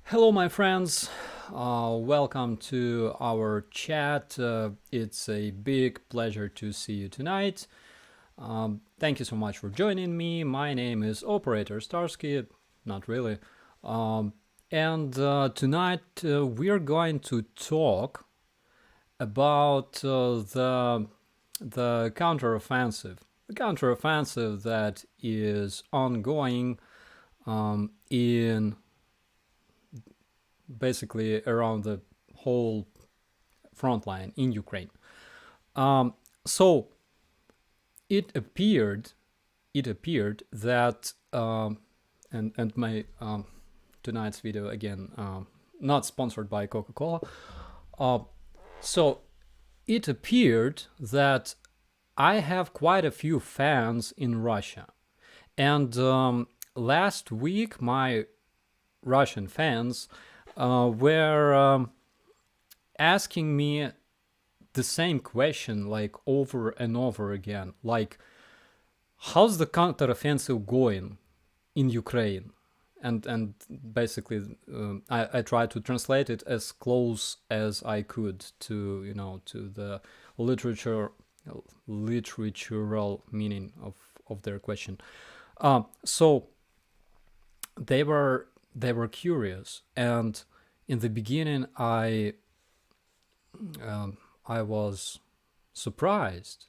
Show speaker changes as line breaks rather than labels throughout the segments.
Hello, my friends. Welcome to our chat. It's a big pleasure to see you tonight. Thank you so much for joining me. My name is Operator Starsky. Not really. And tonight we're going to talk about the counteroffensive. The counteroffensive that is ongoing in basically around the whole front line in Ukraine. So it appeared that and my tonight's video again, not sponsored by Coca-Cola. So it appeared that I have quite a few fans in Russia, and last week my Russian fans were asking me the same question like over and over again, like how's the counteroffensive going in Ukraine? And basically I tried to translate it as close as I could to to the literatural meaning of their question. So they were curious, and in the beginning I was surprised,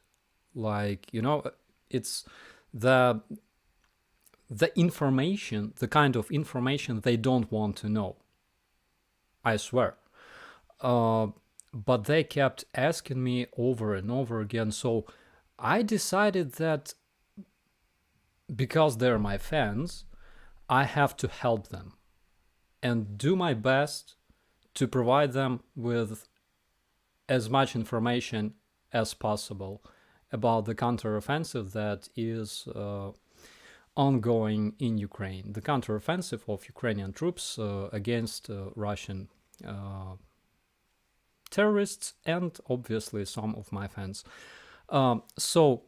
like it's the information, the kind of information they don't want to know, I swear. But they kept asking me over and over again, so I decided that because they're my fans, I have to help them and do my best to provide them with as much information as possible about the counteroffensive that is ongoing in Ukraine, the counteroffensive of Ukrainian troops against Russian terrorists and obviously some of my fans. So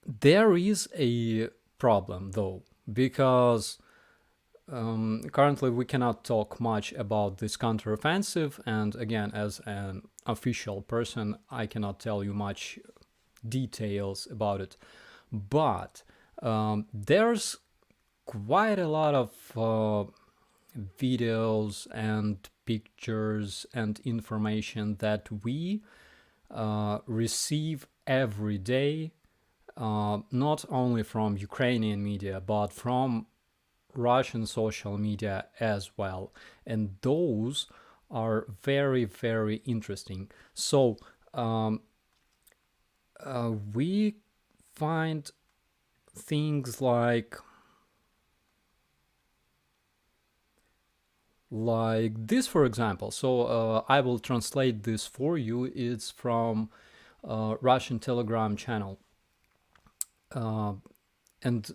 there is a problem though, because currently we cannot talk much about this counteroffensive, and again, as an official person, I cannot tell you much details about it. But there's quite a lot of videos and pictures and information that we receive every day, not only from Ukrainian media, but from Russian social media as well. And those are very, very interesting. So we find things like this, for example. So I will translate this for you. It's from Russian Telegram channel. And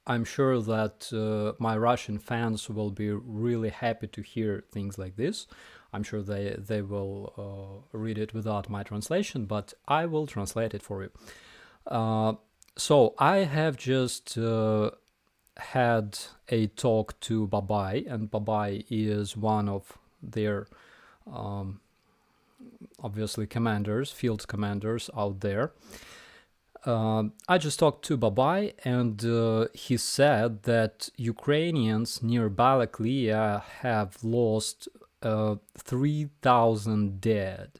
I'm sure that my Russian fans will be really happy to hear things like this. I'm sure they will read it without my translation, but I will translate it for you. So I have just had a talk to Babai, and Babai is one of their obviously commanders, field commanders out there. I just talked to Babai, and he said that Ukrainians near Balaklia have lost 3,000 dead,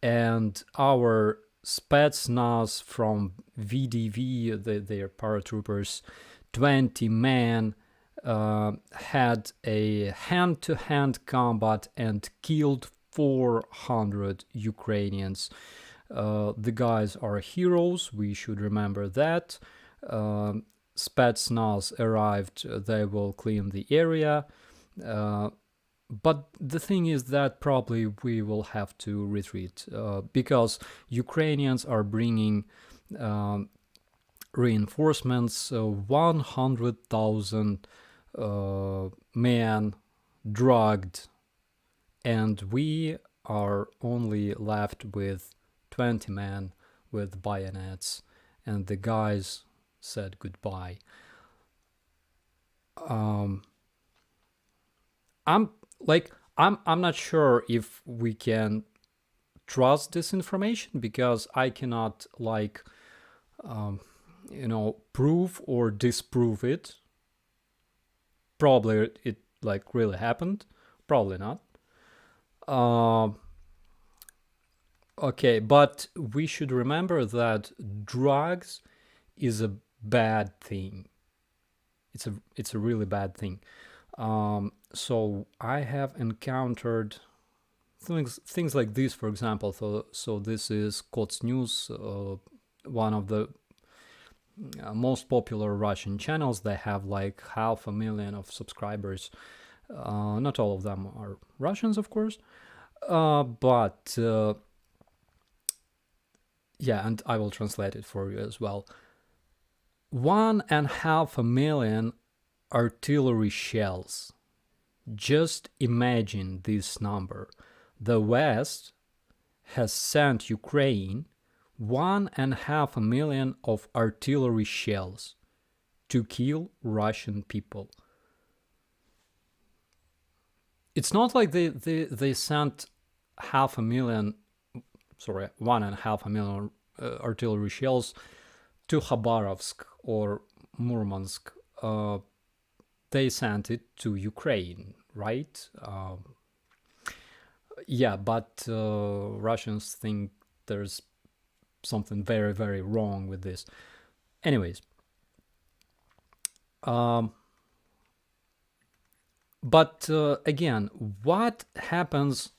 and our Spetsnaz from VDV, their paratroopers, 20 men, had a hand-to-hand combat and killed 400 Ukrainians. The guys are heroes, we should remember that. Spetsnaz arrived, they will clean the area. But the thing is that probably we will have to retreat because Ukrainians are bringing reinforcements, 100,000 men drugged, and we are only left with 20 men with bayonets, and the guys said goodbye. I'm not sure if we can trust this information, because I cannot prove or disprove it. Probably it really happened, probably not. Okay, but we should remember that drugs is a bad thing. It's a really bad thing. So I have encountered things like this, for example. So this is Kots News, one of the most popular Russian channels. They have like 500,000 of subscribers. Not all of them are Russians, of course, but yeah, and I will translate it for you as well. 1.5 million artillery shells. Just imagine this number. The West has sent Ukraine 1.5 million of artillery shells to kill Russian people. It's not like they sent 1.5 million artillery shells to Khabarovsk or Murmansk. They sent it to Ukraine, right? Yeah, but Russians think there's something very, very wrong with this. Anyways, but again, what happens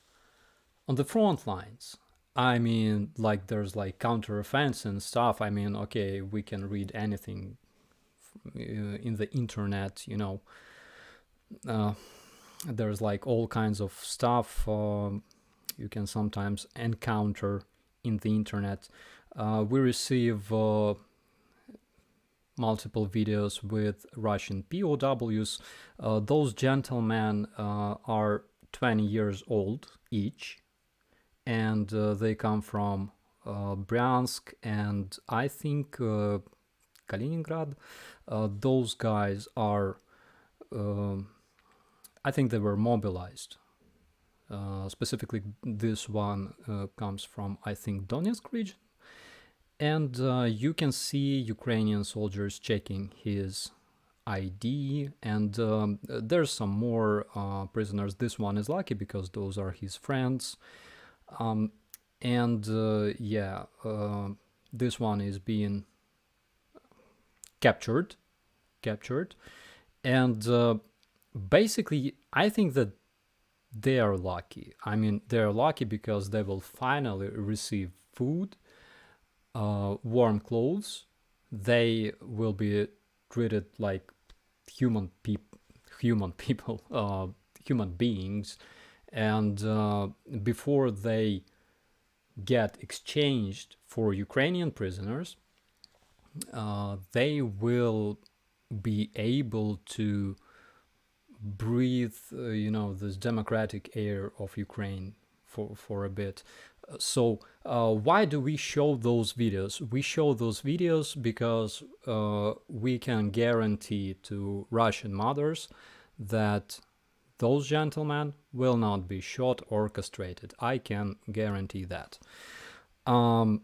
on the front lines? I mean, like there's like counteroffensive and stuff. I mean, okay, we can read anything in the internet, there's like all kinds of stuff you can sometimes encounter in the internet. We receive multiple videos with Russian POWs. Those gentlemen are 20 years old each, and they come from Bryansk and I think Kaliningrad. Those guys are, I think they were mobilized. Specifically, this one comes from, I think, Donetsk region. And you can see Ukrainian soldiers checking his ID, and there's some more prisoners. This one is lucky because those are his friends. This one is being captured, and basically I think that they are lucky. I mean, they're lucky because they will finally receive food, warm clothes. They will be treated like human beings, and before they get exchanged for Ukrainian prisoners, they will be able to breathe, this democratic air of Ukraine for a bit. So why do we show those videos? We show those videos because we can guarantee to Russian mothers that those gentlemen will not be shot or castrated. I can guarantee that. And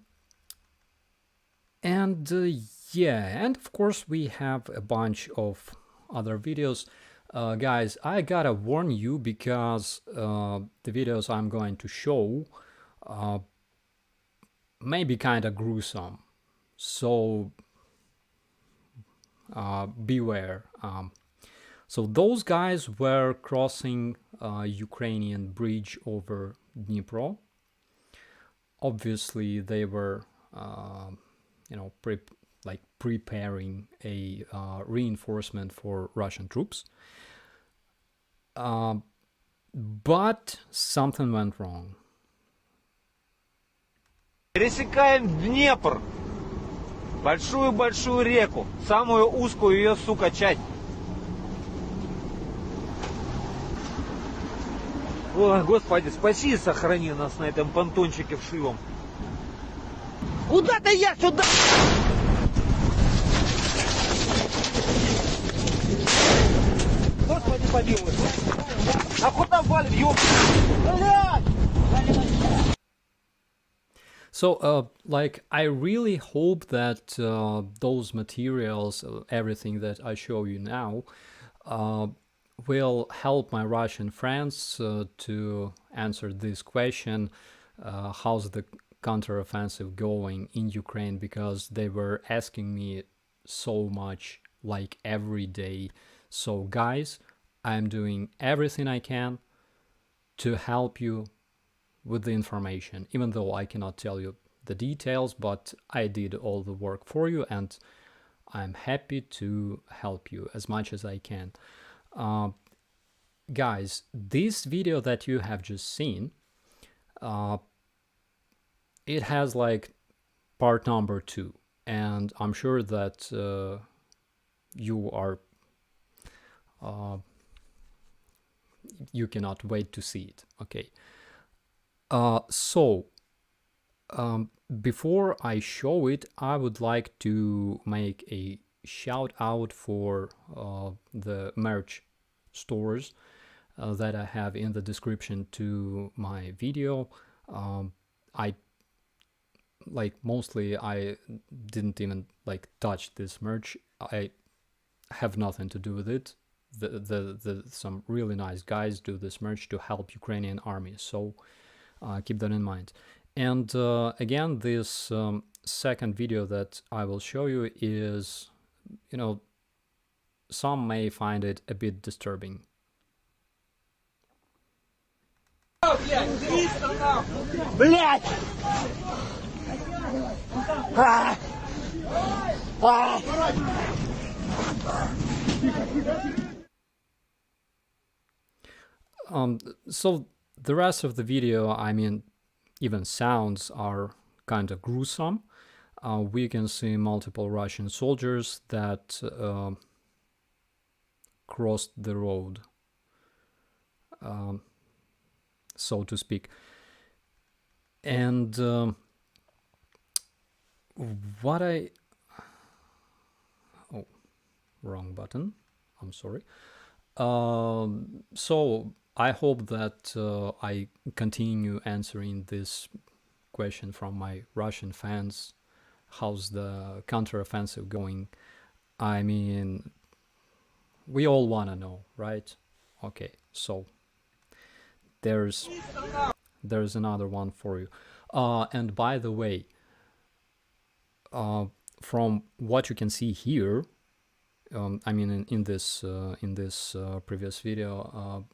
of course we have a bunch of other videos. Guys, I gotta warn you because the videos I'm going to show may be kind of gruesome. So beware. So those guys were crossing Ukrainian bridge over Dnipro. Obviously, they were, preparing a reinforcement for Russian troops. But something went wrong.
Пересекаем Днепр, большую-большую реку, самую узкую ее, сука, часть. Ой, Господи, спаси и сохрани нас на этом понтончике вшивом. Куда-то я сюда! Господи, помилуй. А куда валим, ёб... Блядь!
So, like, I really hope that those materials, everything that I show you now, will help my Russian friends to answer this question, how's the counteroffensive going in Ukraine, because they were asking me so much, like every day. So guys, I'm doing everything I can to help you with the information, even though I cannot tell you the details, but I did all the work for you and I'm happy to help you as much as I can. Guys, this video that you have just seen, it has like part number 2, and I'm sure that you are you cannot wait to see it. Okay. So before I show it, I would like to make a shout out for the merch stores that I have in the description to my video. I mostly I didn't even like touch this merch. I have nothing to do with it. Some really nice guys do this merch to help Ukrainian army, so keep that in mind. And again, this second video that I will show you is, you know, some may find it a bit disturbing.
Блядь!
So the rest of the video, I mean, even sounds are kind of gruesome. We can see multiple Russian soldiers that crossed the road, so to speak. And what I... Oh, wrong button. I'm sorry. So I hope that I continue answering this question from my Russian fans. How's the counteroffensive going? I mean, we all want to know, right? Okay, so there's another one for you. And by the way, from what you can see here, I mean, in this previous video,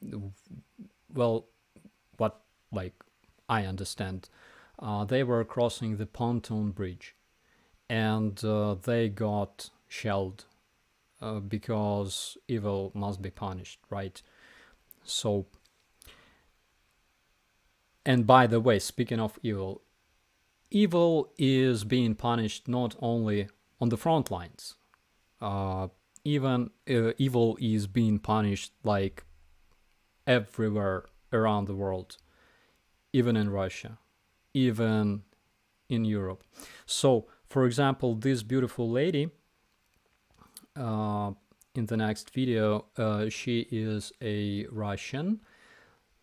well, what like I understand, they were crossing the pontoon bridge, and they got shelled because evil must be punished, right? So, and by the way, speaking of evil, evil is being punished not only on the front lines. Even evil is being punished like everywhere around the world, even in Russia, even in Europe. So, for example, this beautiful lady in the next video, she is a Russian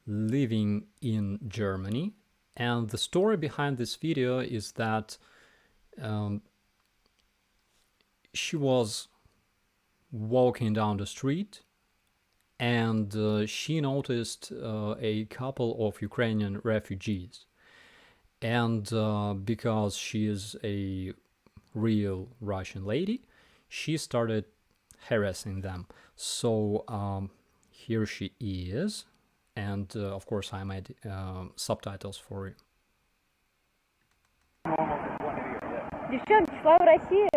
living in Germany, and the story behind this video is that she was walking down the street and she noticed a couple of Ukrainian refugees, and because she is a real Russian lady, she started harassing them. So here she is, and of course I made subtitles for you.
Девчонки, слава России!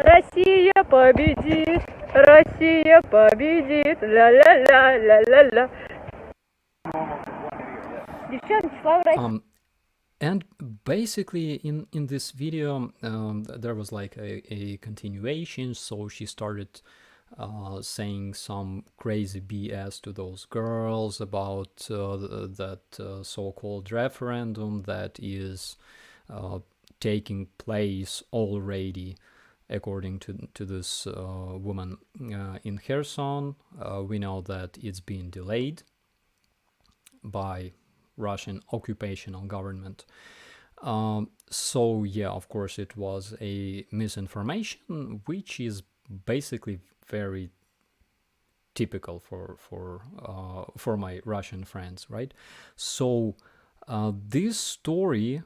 Россия победит, Россия победит, ля-ля-ля-ля-ля-ля. Девчонки, слава России!
And basically in this video there was like a continuation, so she started saying some crazy BS to those girls about that so-called referendum that is taking place already, according to this woman in Kherson. We know that it's been delayed by Russian occupational government. So yeah, of course, it was a misinformation, which is basically very typical for my Russian friends, right? So this story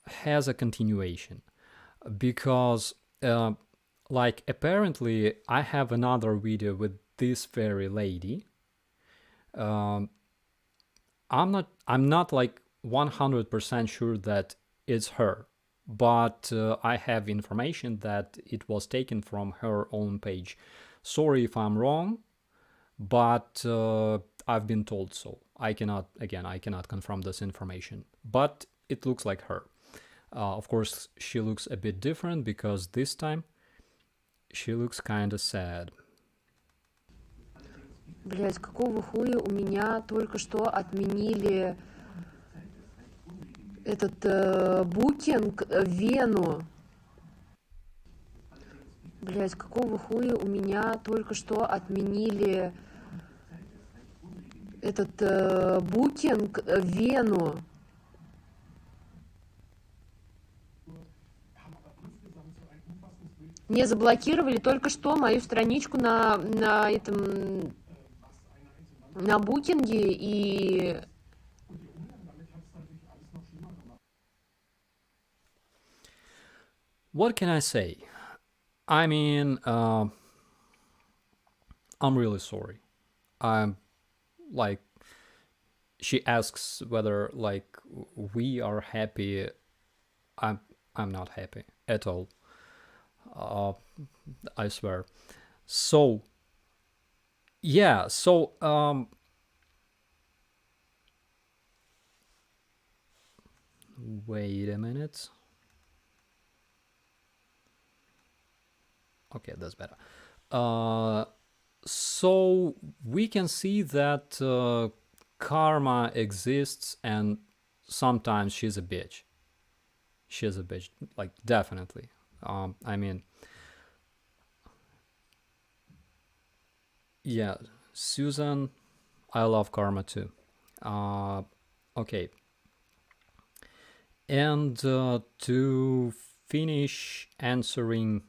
has a continuation because like apparently I have another video with this very lady. I'm not like 100% sure that it's her, but I have information that it was taken from her own page. Sorry if I'm wrong, but I've been told so. I cannot confirm this information, but it looks like her. Of course, she looks a bit different because this time she looks kind of sad.
Блять, какого хуя у меня только что отменили этот букинг в Вену? Блять, какого хуя у меня только что отменили этот букинг в Вену? Мне заблокировали только что мою страничку на букинге и...
What can I say? I mean, I'm really sorry. I'm like, she asks whether like we are happy. I'm not happy at all. I swear. So yeah, so wait a minute. Okay, that's better. So we can see that karma exists, and sometimes she's a bitch. She's a bitch, like definitely. I mean, yeah, Susan, I love karma too. Okay. And to finish answering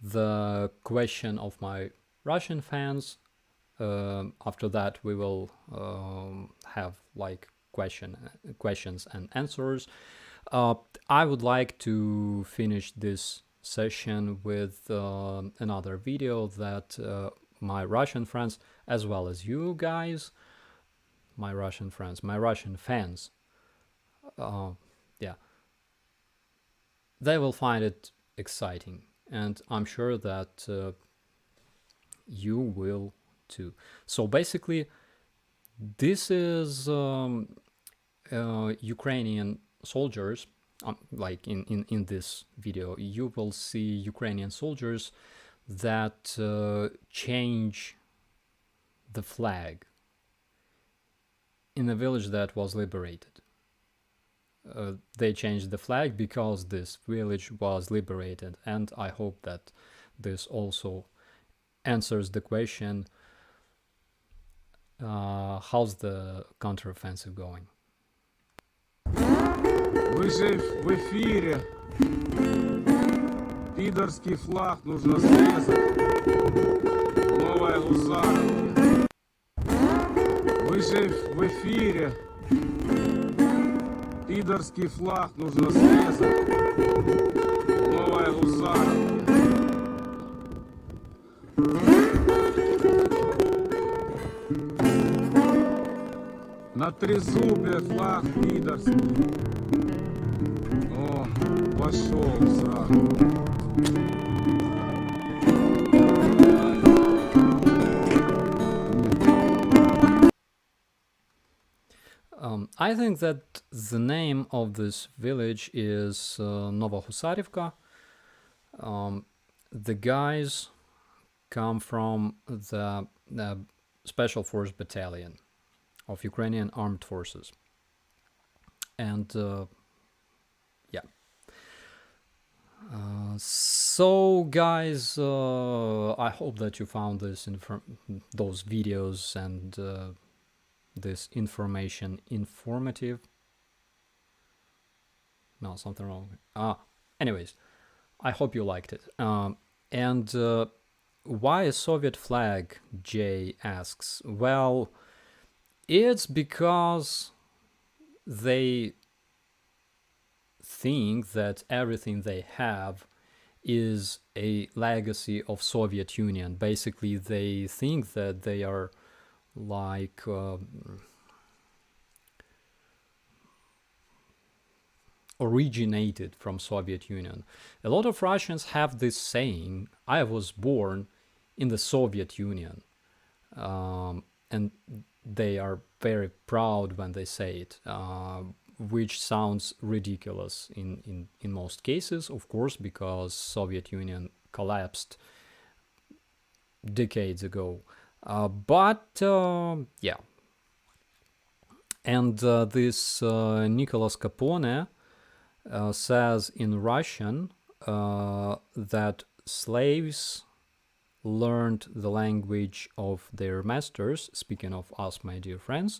the question of my Russian fans, after that we will have like questions and answers. I would like to finish this session with another video that my Russian friends, as well as you guys, my Russian friends, my Russian fans, yeah, they will find it exciting, and I'm sure that you will too. So basically, this is Ukrainian soldiers. Like in this video, you will see Ukrainian soldiers that change the flag in a village that was liberated. They changed the flag because this village was liberated, and I hope that this also answers the question, how's the counteroffensive going?
Вы же в эфире. Пидорский флаг нужно срезать. Новая гусаровка. Вы же в эфире. Пидорский флаг нужно срезать. Новая гусаровка. На трезубе флаг пидорский. О, пошел сразу.
I think that the name of this village is Novohusarivka. The guys come from the Special Force Battalion of Ukrainian Armed Forces. And So guys, I hope that you found those videos and this information informative. No, something wrong. Anyways, I hope you liked it. And why a Soviet flag? Jay asks. Well, it's because they think that everything they have is a legacy of Soviet Union. Basically, they think that they are like originated from Soviet Union. A lot of Russians have this saying, I was born in the Soviet Union. And they are very proud when they say it, which sounds ridiculous in most cases, of course, because Soviet Union collapsed decades ago. But yeah. And this Nicolas Capone says in Russian that slaves learned the language of their masters, speaking of us, my dear friends,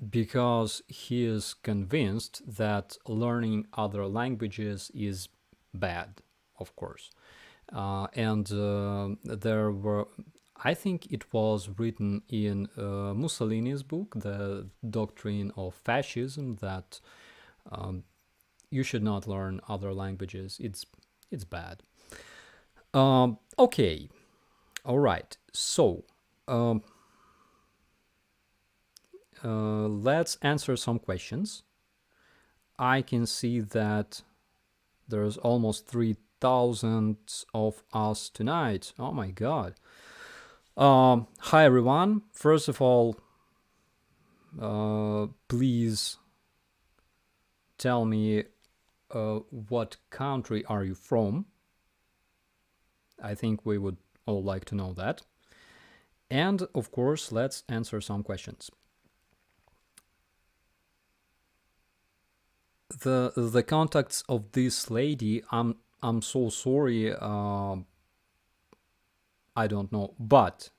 because he is convinced that learning other languages is bad, of course. And there were, I think it was written in Mussolini's book, The Doctrine of Fascism, that you should not learn other languages. It's bad. Okay, all right. So let's answer some questions. I can see that there's almost 3,000 of us tonight. Oh my God. Hi everyone. First of all, please tell me what country are you from? I think we would all like to know that. And of course, let's answer some questions. The contacts of this lady, I'm so sorry. I don't know, but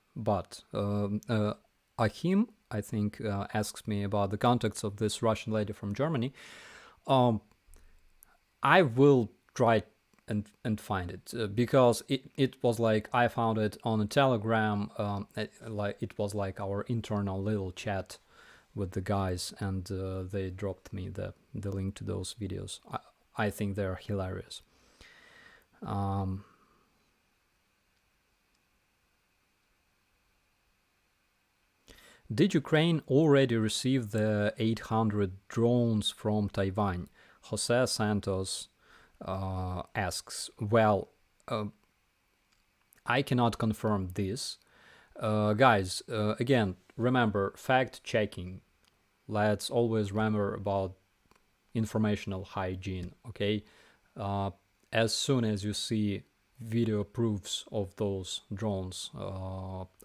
Ahim, I think, asks me about the contacts of this Russian lady from Germany. I will try and find it because it was like I found it on a Telegram. Like it was like our internal little chat with the guys, and they dropped me the link to those videos. I think they're hilarious. Did Ukraine already receive the 800 drones from Taiwan? Jose Santos asks. Well, I cannot confirm this. Guys, again, remember, fact-checking. Let's always remember about informational hygiene, okay? As soon as you see video proofs of those drones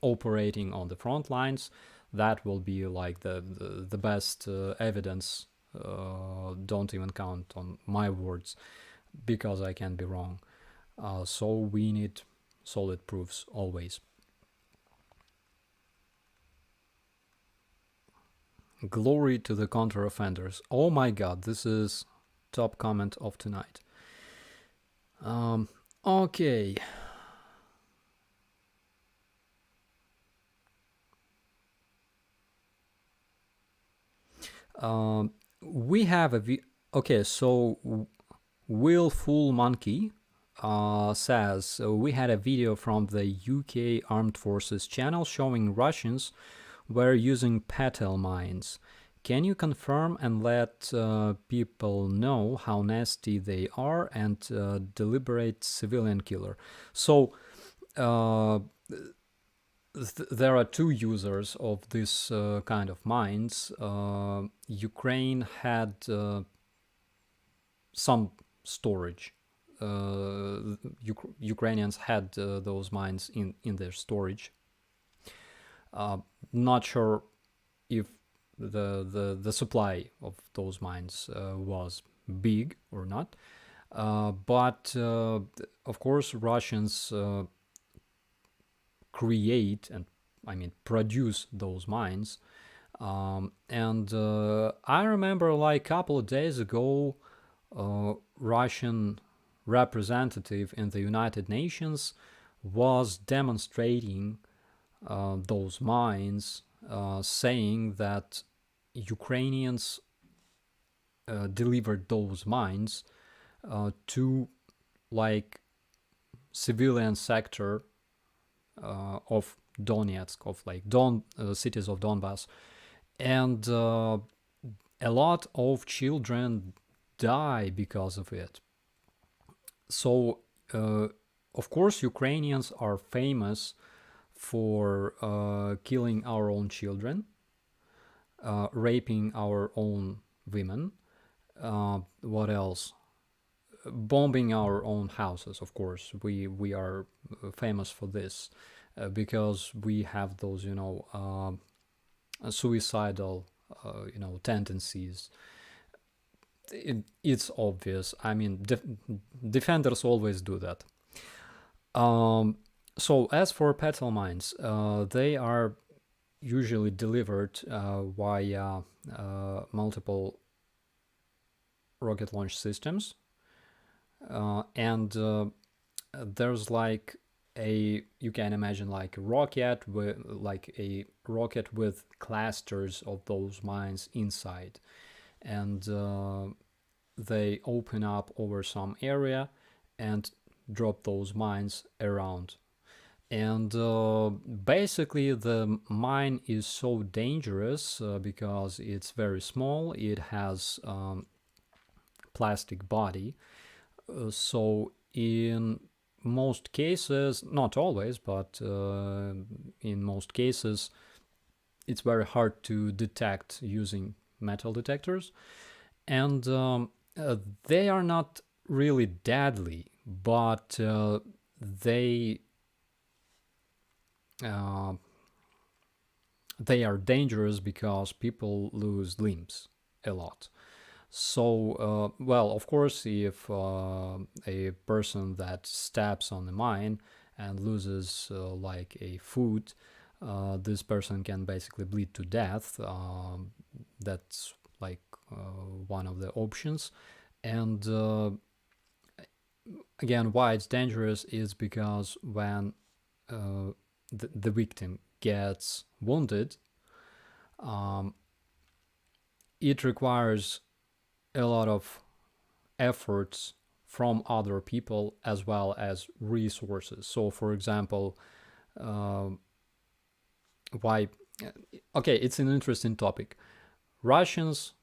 operating on the front lines, that will be like the best evidence. Don't even count on my words, because I can be wrong. So we need solid proofs always. Glory to the counter-offenders. Oh my God, this is top comment of tonight. Okay. We have a okay, so Willful Monkey says we had a video from the UK Armed Forces channel showing Russians were using petal mines. Can you confirm and let people know how nasty they are and deliberate civilian killer? So there are two users of this kind of mines. Ukraine had some storage. Ukrainians had those mines in their storage. Not sure if the supply of those mines was big or not. But of course, Russians create and produce those mines. And I remember like a couple of days ago, Russian representative in the United Nations was demonstrating those mines, saying that Ukrainians delivered those mines to like civilian sector of Donetsk, of like cities of Donbass, and a lot of children die because of it. So, of course, Ukrainians are famous for killing our own children, raping our own women. What else? Bombing our own houses. Of course, we are famous for this because we have those, suicidal, tendencies. It's obvious. I mean, defenders always do that. So as for petal mines, they are usually delivered via multiple rocket launch systems, and there's like you can imagine like a rocket with clusters of those mines inside, and they open up over some area and drop those mines around. And basically the mine is so dangerous because it's very small, it has plastic body, so in most cases, not always, but in most cases, it's very hard to detect using metal detectors. And they are not really deadly, but they are dangerous because people lose limbs a lot. So, well, of course, if a person that steps on the mine and loses like a foot, this person can basically bleed to death. That's like one of the options. And again, why it's dangerous is because when the victim gets wounded, it requires a lot of efforts from other people as well as resources. So, for example, it's an interesting topic. Russians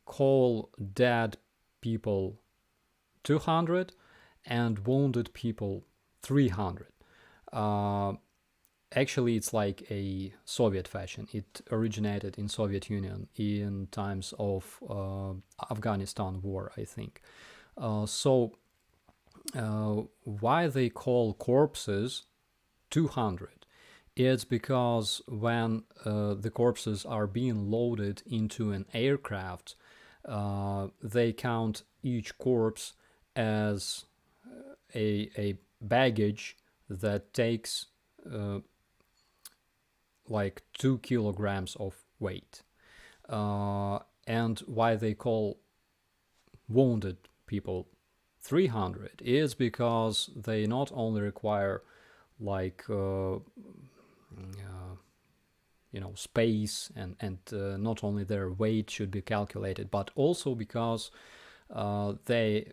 call dead people 200 and wounded people 300. Actually, it's like a Soviet fashion. It originated in Soviet Union in times of Afghanistan war, I think. So why they call corpses 200? It's because when the corpses are being loaded into an aircraft, they count each corpse as a baggage that takes like 2 kilograms of weight. And why they call wounded people 300 is because they not only require like space and not only their weight should be calculated, but also because they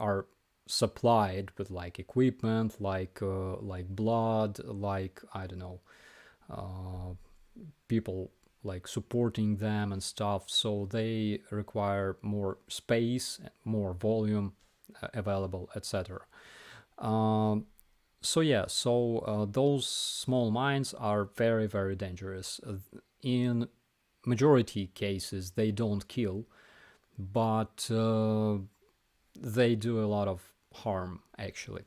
are supplied with like equipment, like blood, like I don't know, people like supporting them and stuff. So they require more space, more volume available, etc. So those small mines are very, very dangerous. In majority cases, they don't kill, but they do a lot of harm, actually.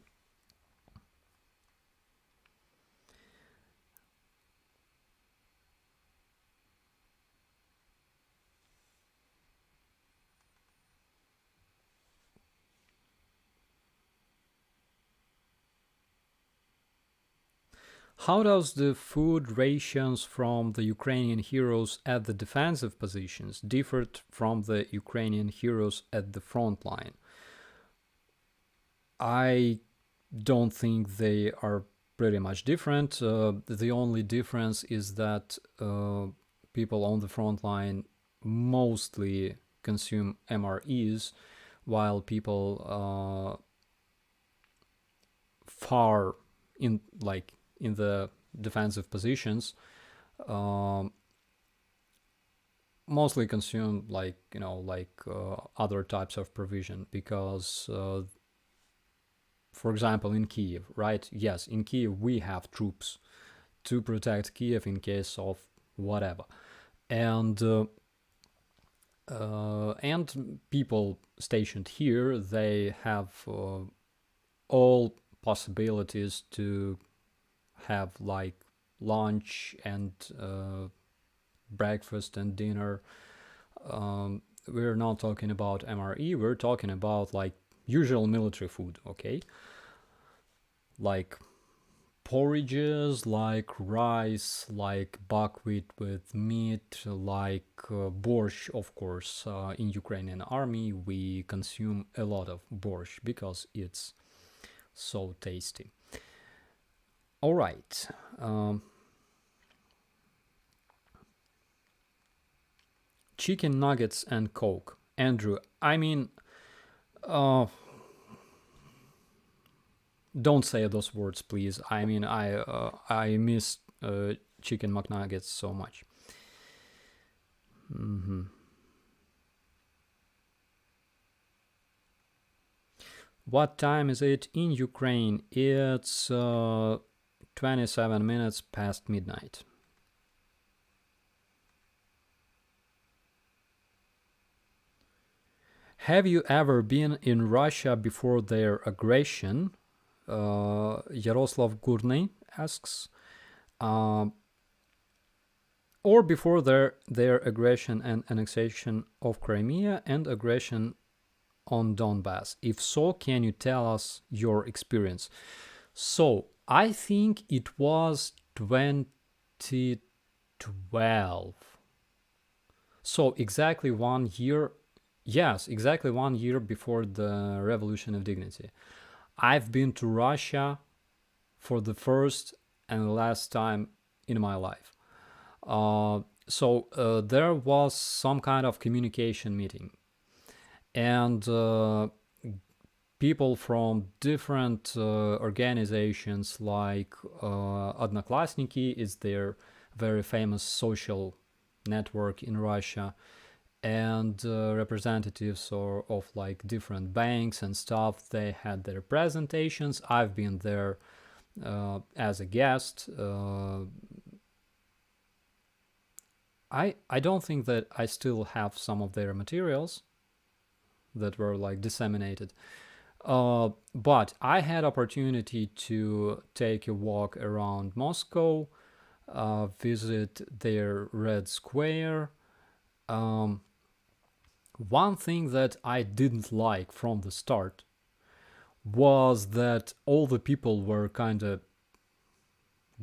How does the food rations from the Ukrainian heroes at the defensive positions differed from the Ukrainian heroes at the front line? I don't think they are pretty much different. The only difference is that people on the front line mostly consume MREs, while people far in the defensive positions mostly consume other types of provision, because for example in Kiev, right? Yes, in Kiev we have troops to protect Kiev in case of whatever, and people stationed here, they have all possibilities to have like lunch and breakfast and dinner. We're not talking about MRE, we're talking about like usual military food, okay? Like porridges, like rice, like buckwheat with meat, like borscht, of course. In Ukrainian army, we consume a lot of borscht because it's so tasty. All right. Chicken nuggets and Coke. Andrew, I mean, don't say those words, please. I mean, I miss chicken McNuggets so much. What time is it in Ukraine? It's 27 minutes past midnight. Have you ever been in Russia before their aggression? Yaroslav Gurney asks. Or before their aggression and annexation of Crimea and aggression on Donbass? If so, can you tell us your experience? So, I think it was 2012. So, exactly 1 year. Yes, exactly 1 year before the Revolution of Dignity. I've been to Russia for the first and last time in my life. So there was some kind of communication meeting, and people from different organizations like Odnoklassniki is their very famous social network in Russia, and representatives of like different banks and stuff, they had their presentations. I've been there as a guest. I don't think that I still have some of their materials that were like disseminated, but I had opportunity to take a walk around Moscow, visit their Red Square. One thing that I didn't like from the start was that all the people were kind of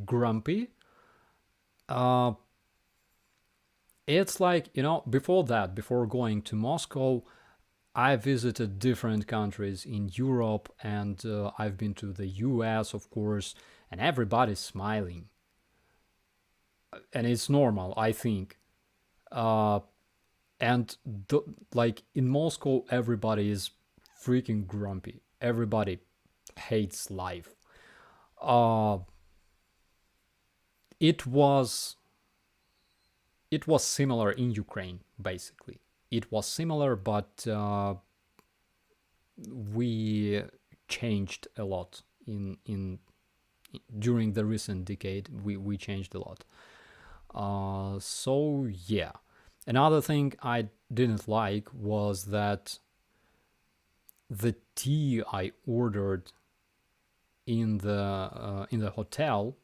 grumpy. It's like, before going to Moscow, I visited different countries in Europe, and I've been to the US, of course, and everybody's smiling. And it's normal, I think. And like in Moscow, everybody is freaking grumpy. Everybody hates life. It was similar in Ukraine, basically. It was similar, but we changed a lot during the recent decade. We changed a lot. So yeah. Another thing I didn't like was that the tea I ordered in the hotel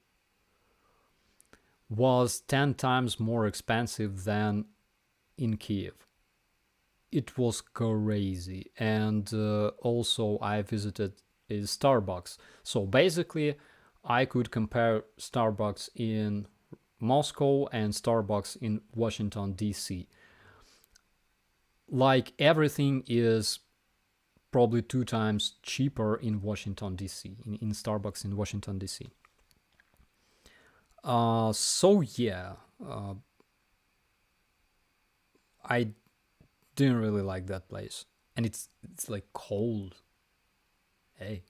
was 10 times more expensive than in Kiev. It was crazy. And also I visited a Starbucks. So basically I could compare Starbucks in Moscow and Starbucks in Washington, D.C. Like, everything is probably 2 times cheaper in Washington, D.C., in Starbucks in Washington, D.C. So yeah, I didn't really like that place. And it's like cold. Hey.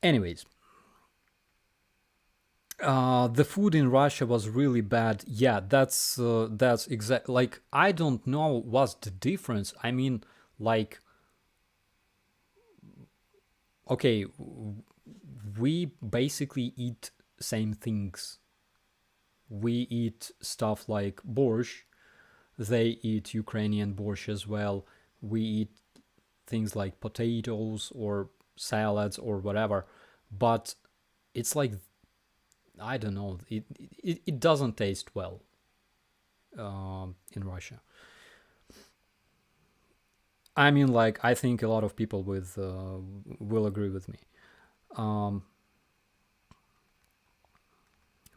Anyways. The food in Russia was really bad. Yeah, that's exact. Like, I don't know what's the difference. I mean, like, okay, we basically eat same things. We eat stuff like borscht. They eat Ukrainian borscht as well. We eat things like potatoes or salads or whatever. But it's like, I don't know, it doesn't taste well in Russia. I mean, like, I think a lot of people will agree with me.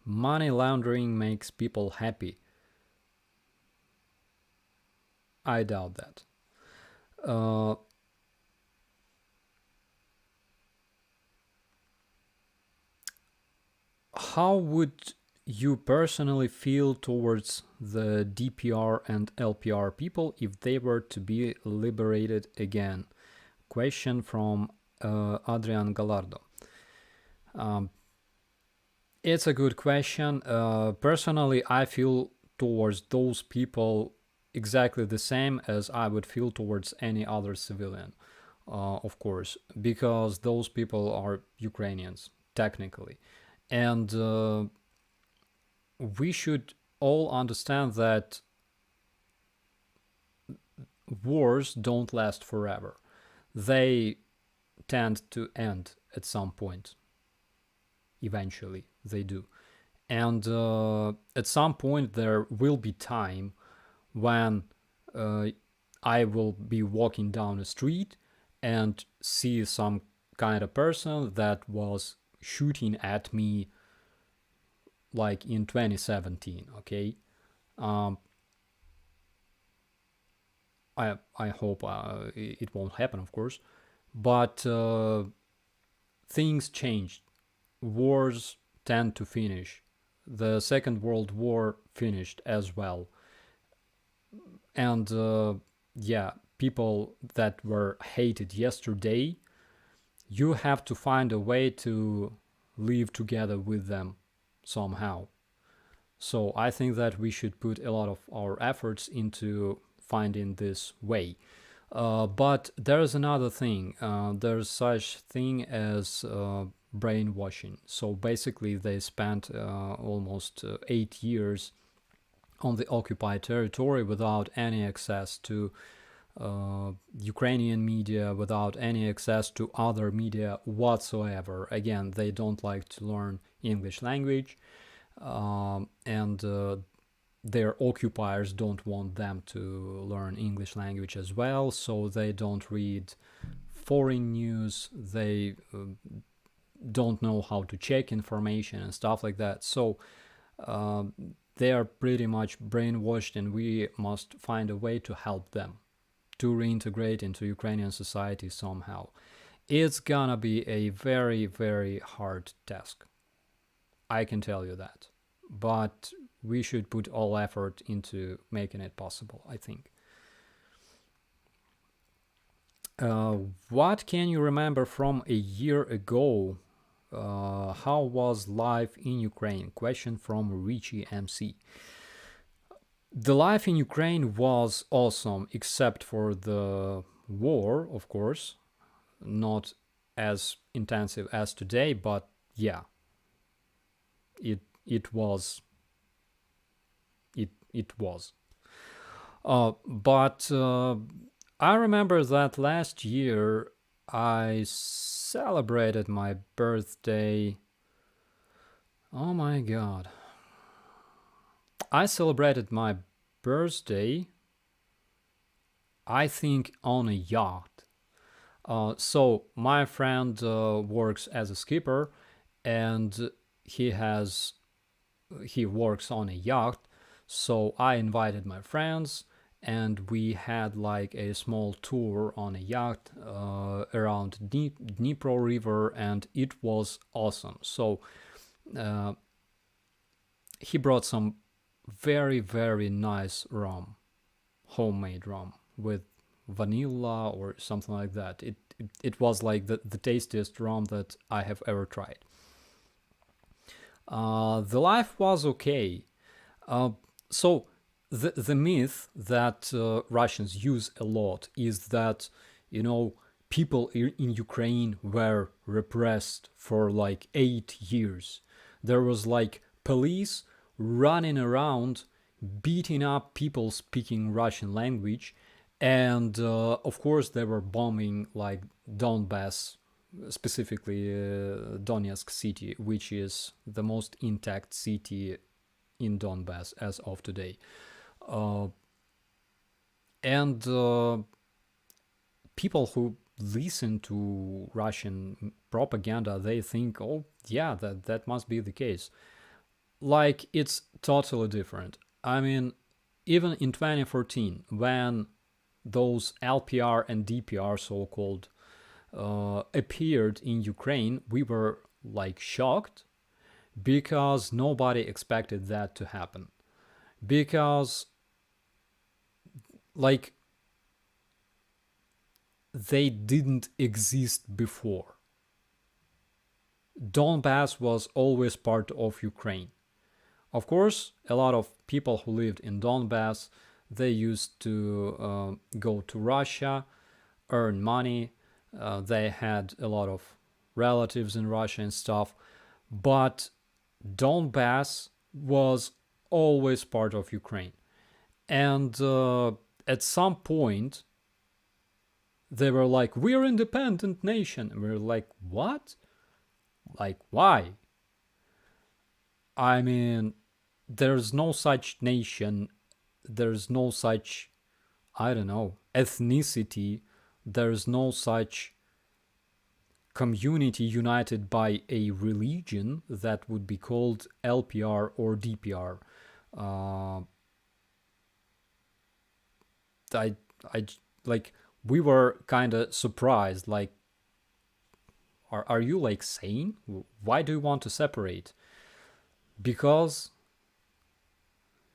Money laundering makes people happy. I doubt that. How would you personally feel towards the DPR and LPR people if they were to be liberated again? Question from Adrian Gallardo. It's a good question. Personally, I feel towards those people exactly the same as I would feel towards any other civilian, of course, because those people are Ukrainians, technically. And we should all understand that wars don't last forever. They tend to end at some point. Eventually, they do. And at some point, there will be time when I will be walking down a street and see some kind of person that was shooting at me like in 2017, okay? I hope it won't happen, of course, but things changed. Wars tend to finish. The Second World War finished as well. And yeah, people that were hated yesterday, you have to find a way to live together with them somehow. So I think that we should put a lot of our efforts into finding this way. But there's another thing. There's such thing as brainwashing. So basically, they spent almost 8 years on the occupied territory without any access to Ukrainian media, without any access to other media whatsoever. Again, they don't like to learn English language, and their occupiers don't want them to learn English language as well, so they don't read foreign news, they don't know how to check information and stuff like that. So they are pretty much brainwashed, and we must find a way to help them to reintegrate into Ukrainian society somehow. It's gonna be a very, very hard task. I can tell you that. But we should put all effort into making it possible, I think. What can you remember from a year ago? How was life in Ukraine? Question from Richie MC. The life in Ukraine was awesome, except for the war, of course. Not as intensive as today, but yeah, it was. It was. But I remember that last year I celebrated my birthday. Oh my god. I celebrated my birthday, I think, on a yacht. So my friend works as a skipper, and he works on a yacht. So I invited my friends, and we had like a small tour on a yacht around Dnipro River, and it was awesome. So he brought some very, very nice rum, homemade rum with vanilla or something like that. It was like the tastiest rum that I have ever tried. The life was okay. So the myth that Russians use a lot is that, people in Ukraine were repressed for like 8 years. There was like police running around beating up people speaking Russian language, and of course they were bombing like Donbass, specifically Donetsk city, which is the most intact city in Donbass as of today. And people who listen to Russian propaganda, they think, oh yeah, that must be the case. Like, it's totally different. I mean, even in 2014, when those LPR and DPR, so-called, appeared in Ukraine, we were like shocked, because nobody expected that to happen. Because like they didn't exist before. Donbass was always part of Ukraine. Of course, a lot of people who lived in Donbass, they used to go to Russia, earn money. They had a lot of relatives in Russia and stuff. But Donbass was always part of Ukraine. And at some point, they were like, we're an independent nation. And we're like, what? Like, why? I mean, there's no such nation. There's no such, I don't know, ethnicity. There's no such community united by a religion that would be called LPR or DPR. I like, we were kind of surprised, like, are you like sane? Why do you want to separate? Because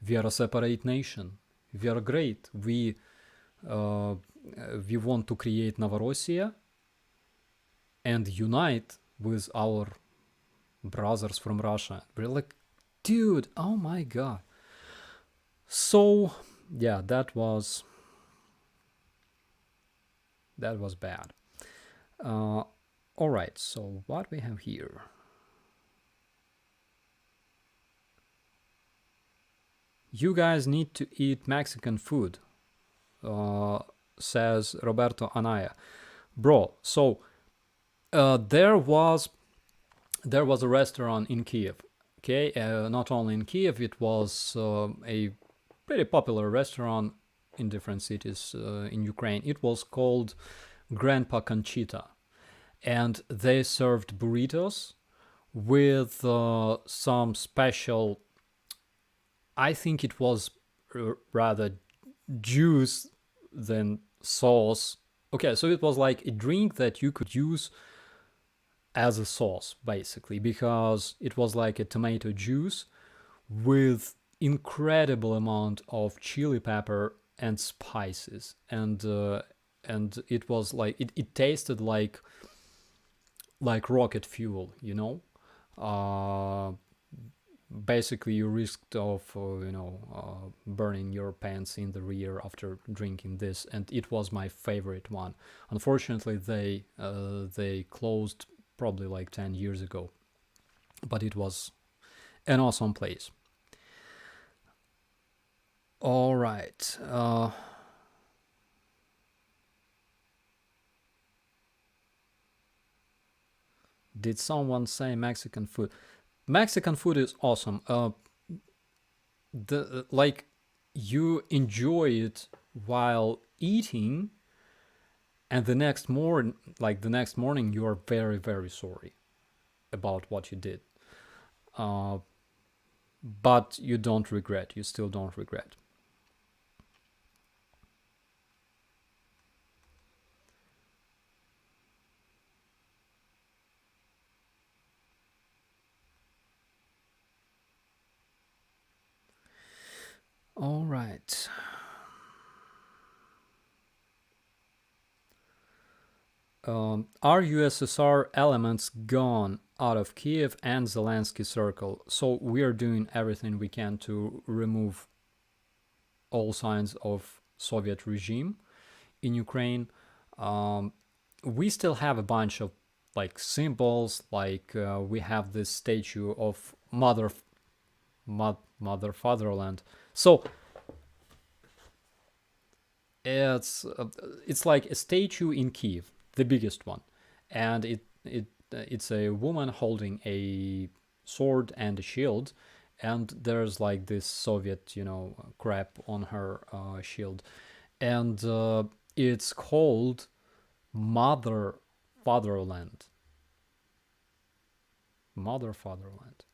we are a separate nation. We are great. We want to create Novorossiya and unite with our brothers from Russia. We're like, dude, oh my god. So yeah, that was bad. All right, so what we have here? You guys need to eat Mexican food, says Roberto Anaya. Bro, so there was a restaurant in Kiev. Okay, not only in Kiev, it was a pretty popular restaurant in different cities in Ukraine. It was called Grandpa Conchita, and they served burritos with some special, I think it was rather juice than sauce. Okay, so it was like a drink that you could use as a sauce, basically, because it was like a tomato juice with incredible amount of chili pepper and spices, and it was like it tasted like rocket fuel, basically you risked of burning your pants in the rear after drinking this, and it was my favorite one. Unfortunately, they closed probably like 10 years ago, but it was an awesome place. All right. Did someone say Mexican food? Mexican food is awesome. You enjoy it while eating, and the next morning you are very, very sorry. about what you did. But you don't regret. You still don't regret. All right. Are USSR elements gone out of Kiev and Zelensky circle? So we are doing everything we can to remove all signs of Soviet regime in Ukraine. We still have a bunch of like symbols, like we have this statue of Mother Fatherland. So it's like a statue in Kiev, the biggest one, and it's a woman holding a sword and a shield, and there's like this Soviet crap on her shield, and it's called Mother Fatherland. Mother Fatherland.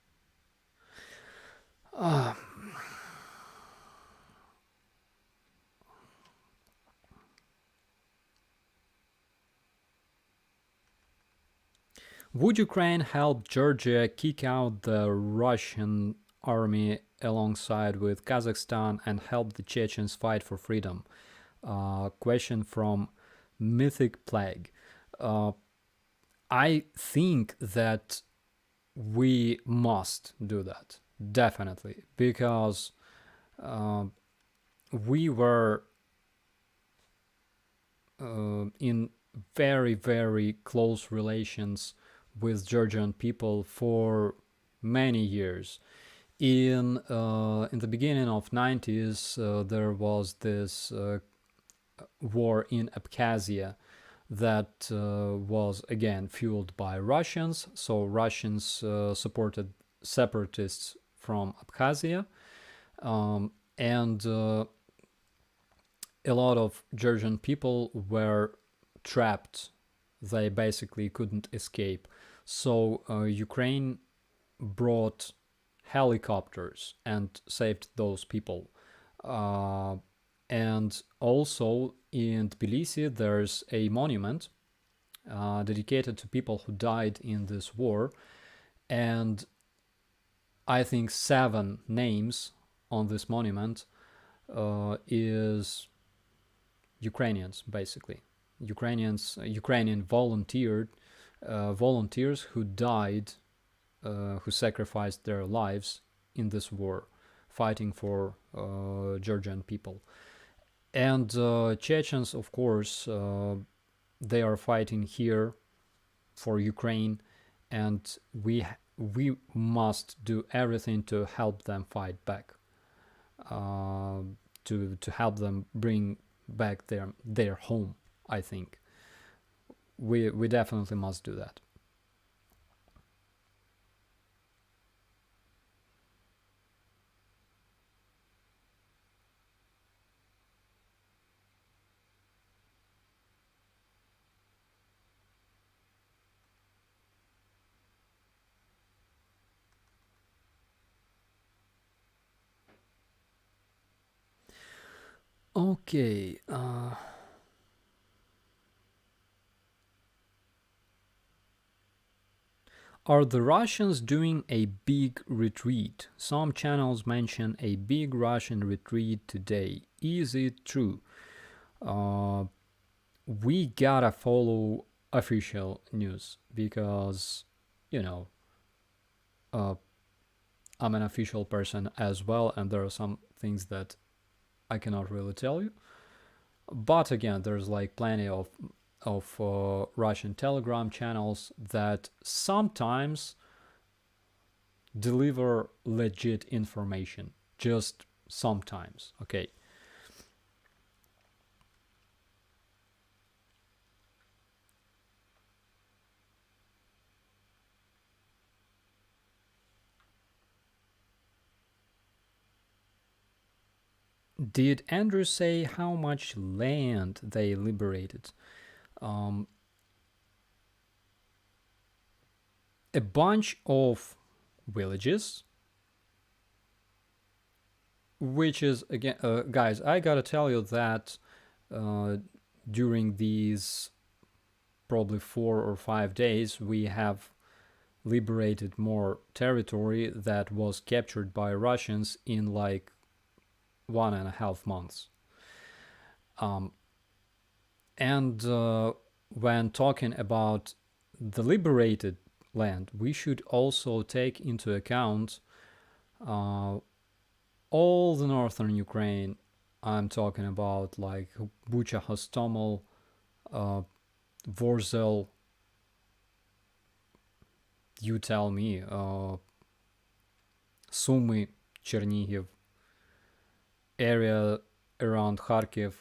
Would Ukraine help Georgia kick out the Russian army alongside with Kazakhstan and help the Chechens fight for freedom? Question from Mythic Plague. I think that we must do that, definitely, because we were in very, very close relations with Georgian people for many years. In the beginning of 90s, there was this war in Abkhazia that was again fueled by Russians. So Russians supported separatists from Abkhazia, and a lot of Georgian people were trapped. They basically couldn't escape. So Ukraine brought helicopters and saved those people. And also in Tbilisi, there's a monument dedicated to people who died in this war. And I think 7 names on this monument is Ukrainians, basically. Ukrainian volunteers who died, who sacrificed their lives in this war, fighting for Georgian people. And Chechens, of course, they are fighting here for Ukraine, and we must do everything to help them fight back, to help them bring back their home. I think we definitely must do that. Okay. Are the Russians doing a big retreat? Some channels mention a big Russian retreat today. Is it true? We gotta follow official news because, I'm an official person as well, and there are some things that I cannot really tell you. But again, there's like plenty of Russian Telegram channels that sometimes deliver legit information, just sometimes. Okay. Did Andrew say how much land they liberated? a bunch of villages, which is, again, guys, I gotta tell you that during these probably 4 or 5 days, we have liberated more territory that was captured by Russians in like 1.5 months. And when talking about the liberated land, we should also take into account all the northern Ukraine. I'm talking about like Bucha, Hostomel, Vorzel, you tell me, Sumy, Chernihiv, area around Kharkiv,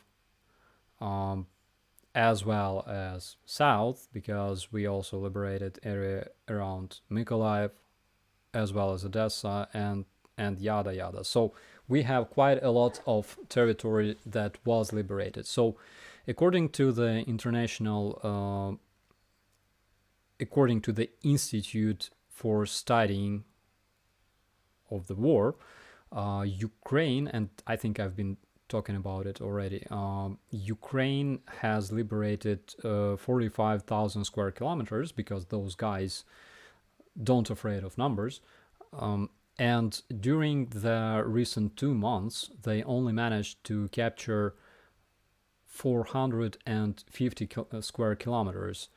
as well as south, because we also liberated area around Mykolaiv, as well as Odessa, and yada yada. So we have quite a lot of territory that was liberated. So according to the international, according to the Institute for Studying of the War, Ukraine, and I think I've been talking about it already, Ukraine has liberated 45,000 square kilometers, because those guys don't afraid of numbers. And during the recent 2 months, they only managed to capture 450 square kilometers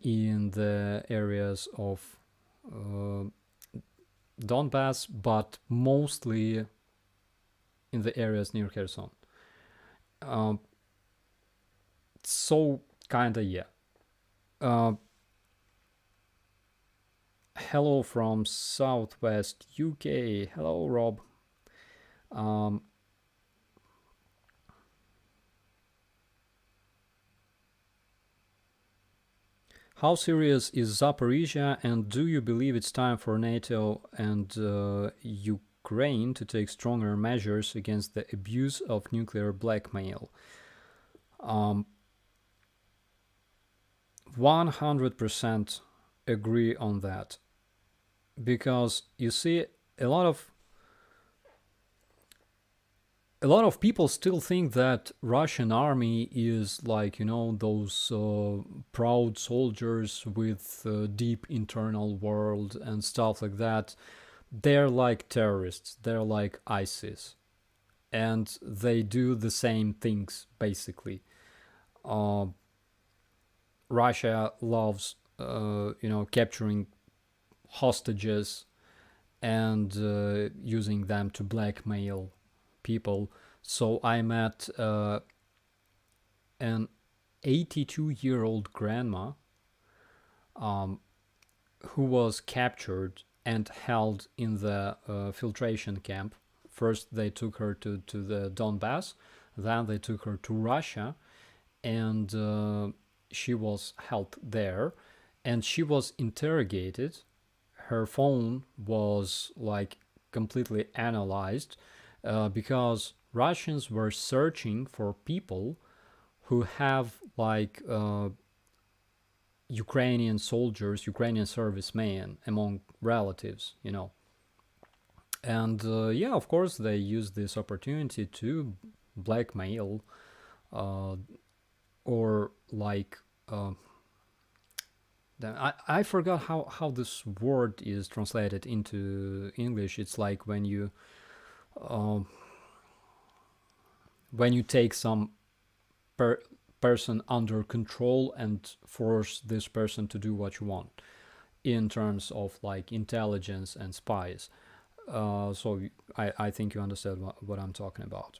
in the areas of Donbass, but mostly in the areas near Kherson. So kinda, yeah. Hello from Southwest UK. Hello, Rob. How serious is Zaporizhia, and do you believe it's time for NATO and Ukraine to take stronger measures against the abuse of nuclear blackmail? 100% agree on that, because you see, a lot of people still think that Russian army is like, those proud soldiers with deep internal world and stuff like that. They're like terrorists. They're like ISIS, and they do the same things basically. Russia loves, capturing hostages and using them to blackmail people. So I met an 82-year-old grandma who was captured and held in the filtration camp. First they took her to the Donbass, then they took her to Russia, and she was held there, and she was interrogated. Her phone was like completely analyzed, because Russians were searching for people who have like Ukrainian soldiers, Ukrainian servicemen among relatives, And yeah, of course, they used this opportunity to blackmail or like I forgot how this word is translated into English. It's like when you take some person under control and force this person to do what you want, in terms of like intelligence and spies. So I think you understand what I'm talking about.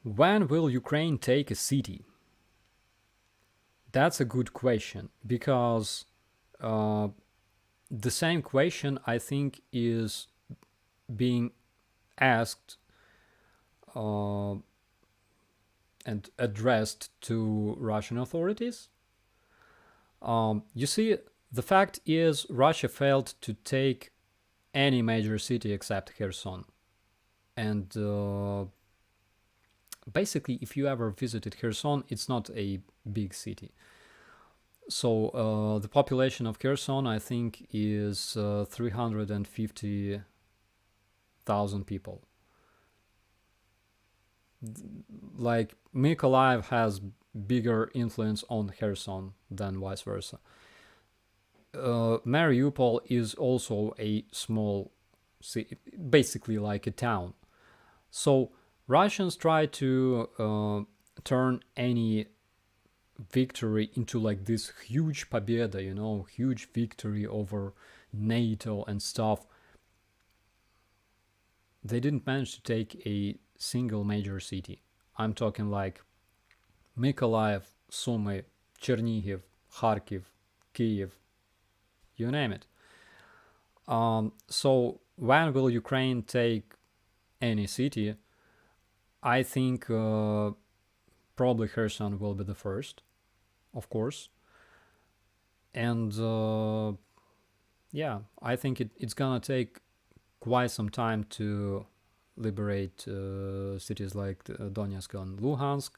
When will Ukraine take a city? That's a good question, because the same question, I think, is being asked and addressed to Russian authorities. You see, the fact is, Russia failed to take any major city except Kherson. And basically, if you ever visited Kherson, it's not a big city. So the population of Kherson, I think, is 350,000 people. Like, Mykolaiv has bigger influence on Kherson than vice versa. Mariupol is also a small city, basically like a town. So Russians try to turn any victory into like this huge победа, you know, huge victory over NATO and stuff. They didn't manage to take a single major city. I'm talking like Mykolaiv, Sumy, Chernihiv, Kharkiv, Kiev, you name it. So when will Ukraine take any city? I think probably Kherson will be the first, of course. And yeah, I think it's gonna take quite some time to liberate cities like Donetsk and Luhansk,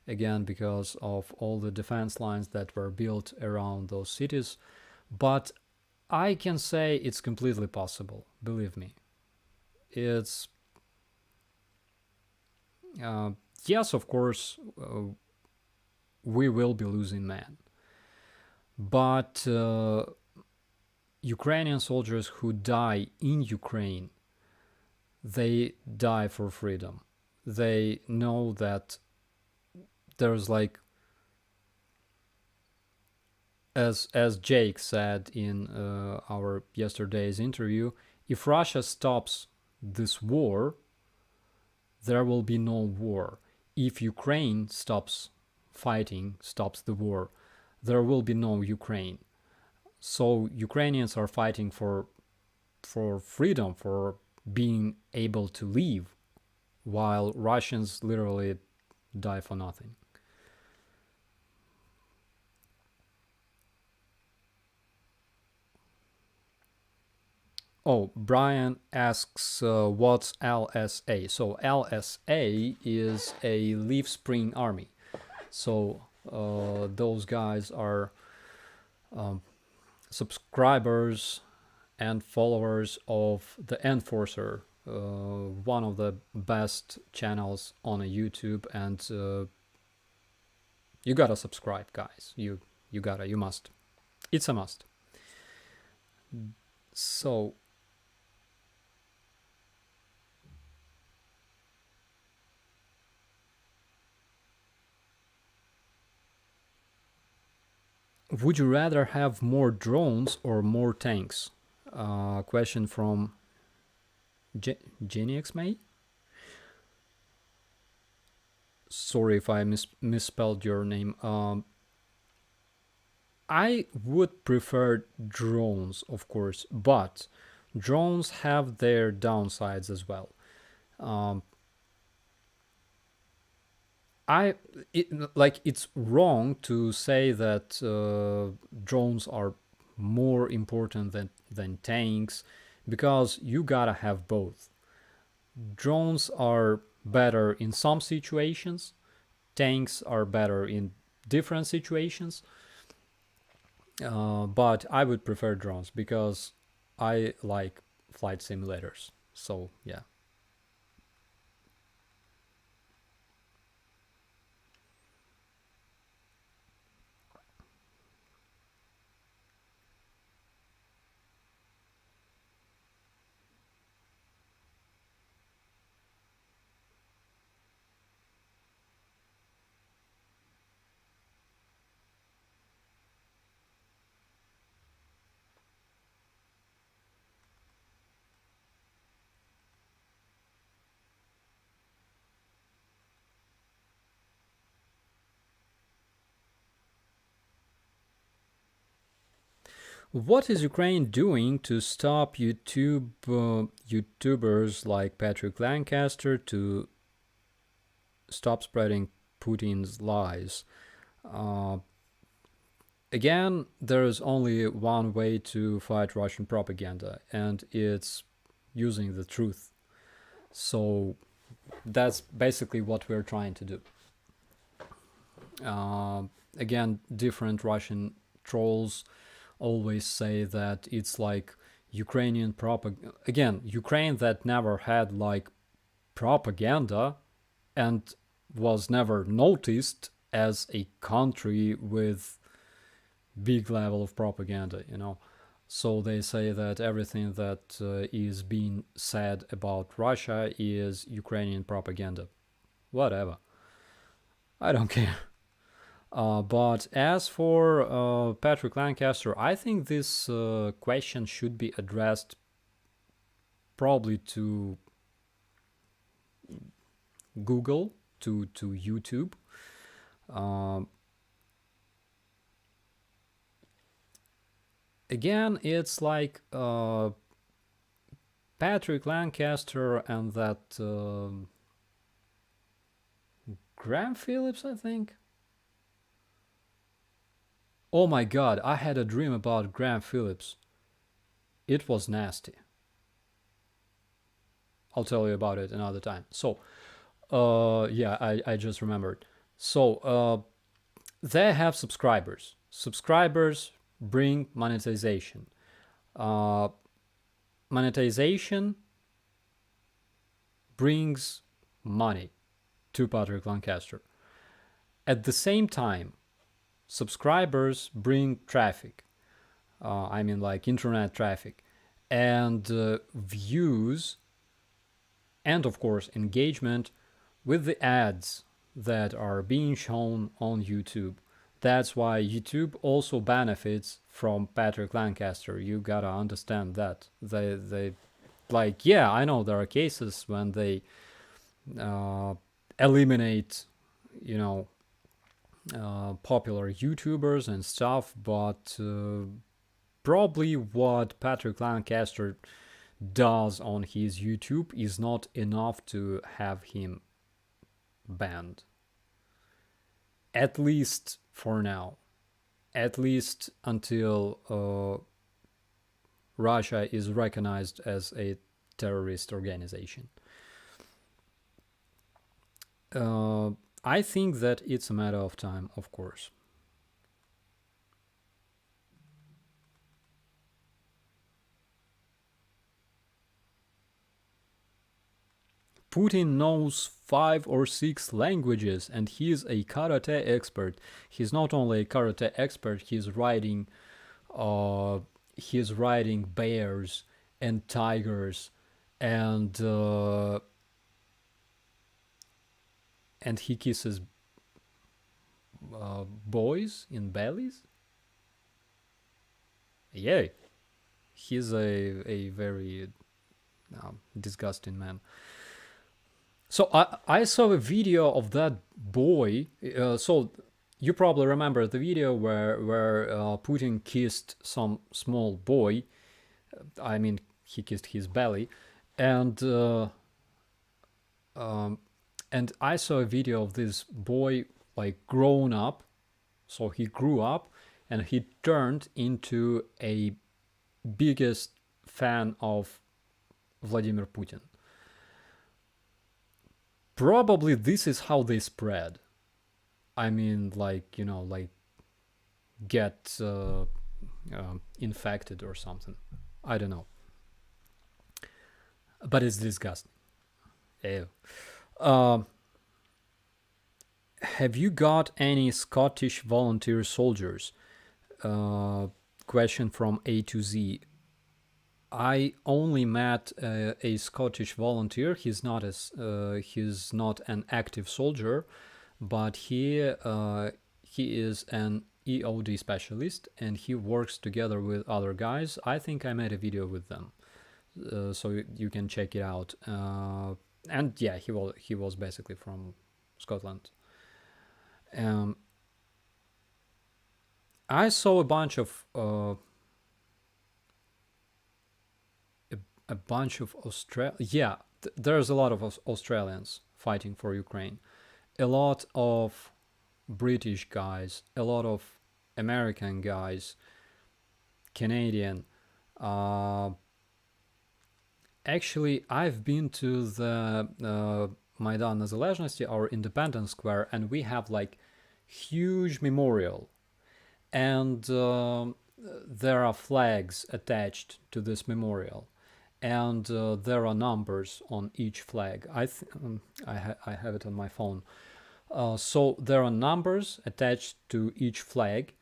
again, because of all the defense lines that were built around those cities. But I can say it's completely possible, believe me. It's yes, of course, we will be losing men, but Ukrainian soldiers who die in Ukraine, they die for freedom. They know that there's like, as Jake said in our yesterday's interview, if Russia stops this war, there will be no war. If Ukraine stops fighting, stops the war, there will be no Ukraine. So Ukrainians are fighting for freedom, for being able to live, while Russians literally die for nothing. Oh, Brian asks, what's LSA? So LSA is a Leaf Spring Army. So those guys are subscribers and followers of the Enforcer, one of the best channels on a YouTube, and you gotta subscribe, guys. You must. It's a must. So would you rather have more drones or more tanks? Question from Jenny X May. Sorry if I misspelled your name. I would prefer drones, of course, but drones have their downsides as well. It's wrong to say that drones are more important than tanks, because you gotta have both. Drones are better in some situations, tanks are better in different situations, but I would prefer drones because I like flight simulators. So yeah. What is Ukraine doing to stop YouTubers like Patrick Lancaster to stop spreading Putin's lies? again, there is only one way to fight Russian propaganda, and it's using the truth. So that's basically what we're trying to do. Again, different Russian trolls always say that it's like Ukrainian propaganda. Again, Ukraine that never had like propaganda and was never noticed as a country with big level of propaganda, you know. So they say that everything that is being said about Russia is Ukrainian propaganda. Whatever. I don't care. But as for Patrick Lancaster, I think this question should be addressed probably to Google, to YouTube. Again, it's like Patrick Lancaster and that Graham Phillips, I think. Oh my god, I had a dream about Graham Phillips. It was nasty. I'll tell you about it another time. So, yeah, I just remembered. So, they have subscribers. Subscribers bring monetization. Monetization brings money to Patrick Lancaster. At the same time, subscribers bring traffic. I mean, like internet traffic, and views, and of course engagement with the ads that are being shown on YouTube. That's why YouTube also benefits from Patrick Lancaster. You gotta understand that. They like, yeah, I know there are cases when they eliminate, you know, popular YouTubers and stuff, but probably what Patrick Lancaster does on his YouTube is not enough to have him banned. At least for now. At least until Russia is recognized as a terrorist organization. I think that it's a matter of time, of course. Putin knows 5 or 6 languages and he's a karate expert. He's not only a karate expert, he's riding bears and tigers and he kisses boys in bellies. Yeah, he's a very disgusting man. So I saw a video of that boy. So you probably remember the video where Putin kissed some small boy. I mean, he kissed his belly, and I saw a video of this boy like grown up. So he grew up and he turned into a biggest fan of Vladimir Putin. Probably this is how they spread. I mean, like, you know, like get infected or something. I don't know. But it's disgusting. Ew. Have you got any Scottish volunteer soldiers? Question from A to Z. I only met a Scottish volunteer. He's not an active soldier, but he is an EOD specialist and he works together with other guys. I think I made a video with them, so you can check it out. And yeah, he was basically from Scotland. I saw a bunch of there's a lot of Australians fighting for Ukraine, a lot of British guys, a lot of American guys, Canadian. Actually, I've been to the Maidan Незалежності, our Independence Square, and we have like huge memorial, and there are flags attached to this memorial, and there are numbers on each flag. I have it on my phone. So there are numbers attached to each flag,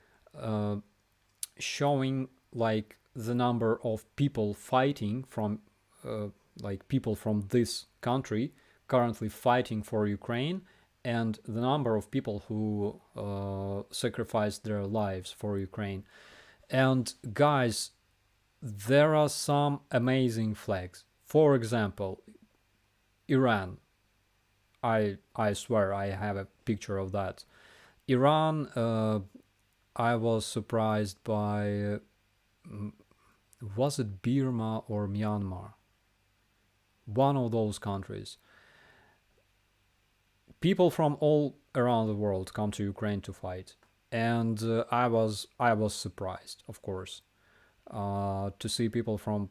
showing like the number of people fighting from like people from this country currently fighting for Ukraine, and the number of people who sacrificed their lives for Ukraine. And guys, there are some amazing flags. For example, Iran. I swear I have a picture of that. Iran, I was surprised by, was it Burma or Myanmar? One of those countries. People from all around the world come to Ukraine to fight, and I was surprised, of course, to see people from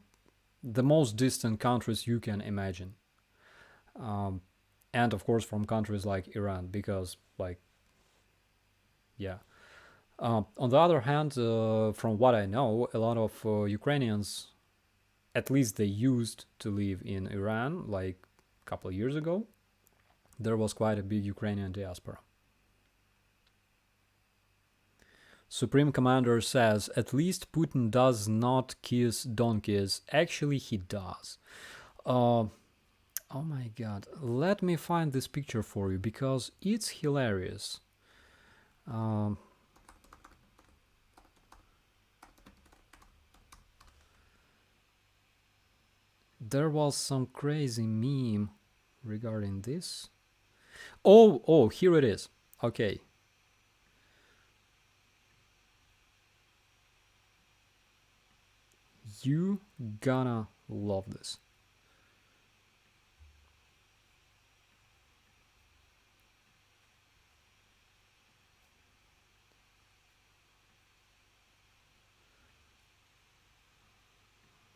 the most distant countries you can imagine, and of course from countries like Iran, because like, yeah. On the other hand, from what I know, a lot of Ukrainians, at least they used to live in Iran like a couple of years ago. There was quite a big Ukrainian diaspora. Supreme Commander says, at least Putin does not kiss donkeys. Actually, he does. Oh my god. Let me find this picture for you because it's hilarious. There was some crazy meme regarding this. Oh, here it is. Okay. You gonna love this.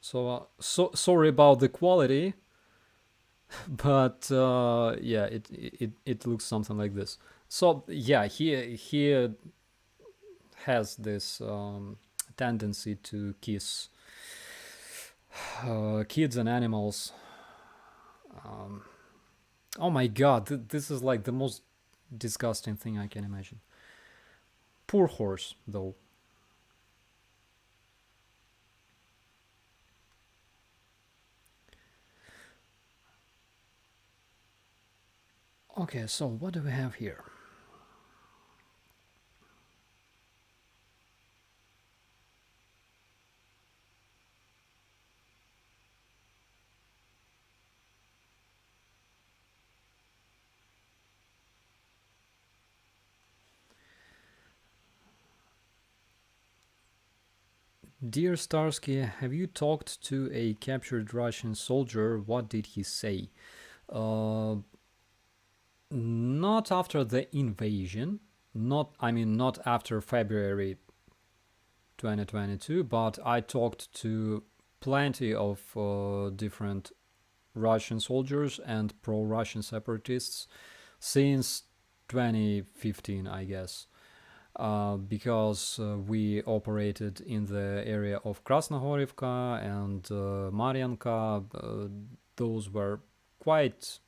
So sorry about the quality, but yeah, it looks something like this. So yeah, he has this tendency to kiss kids and animals. Oh my god, this is like the most disgusting thing I can imagine. Poor horse, though. Okay, so what do we have here? Dear Starsky, have you talked to a captured Russian soldier? What did he say? Not after the invasion, not after February 2022, but I talked to plenty of different Russian soldiers and pro-Russian separatists since 2015, I guess. Because we operated in the area of Krasnohorivka and Marianka. Those were quite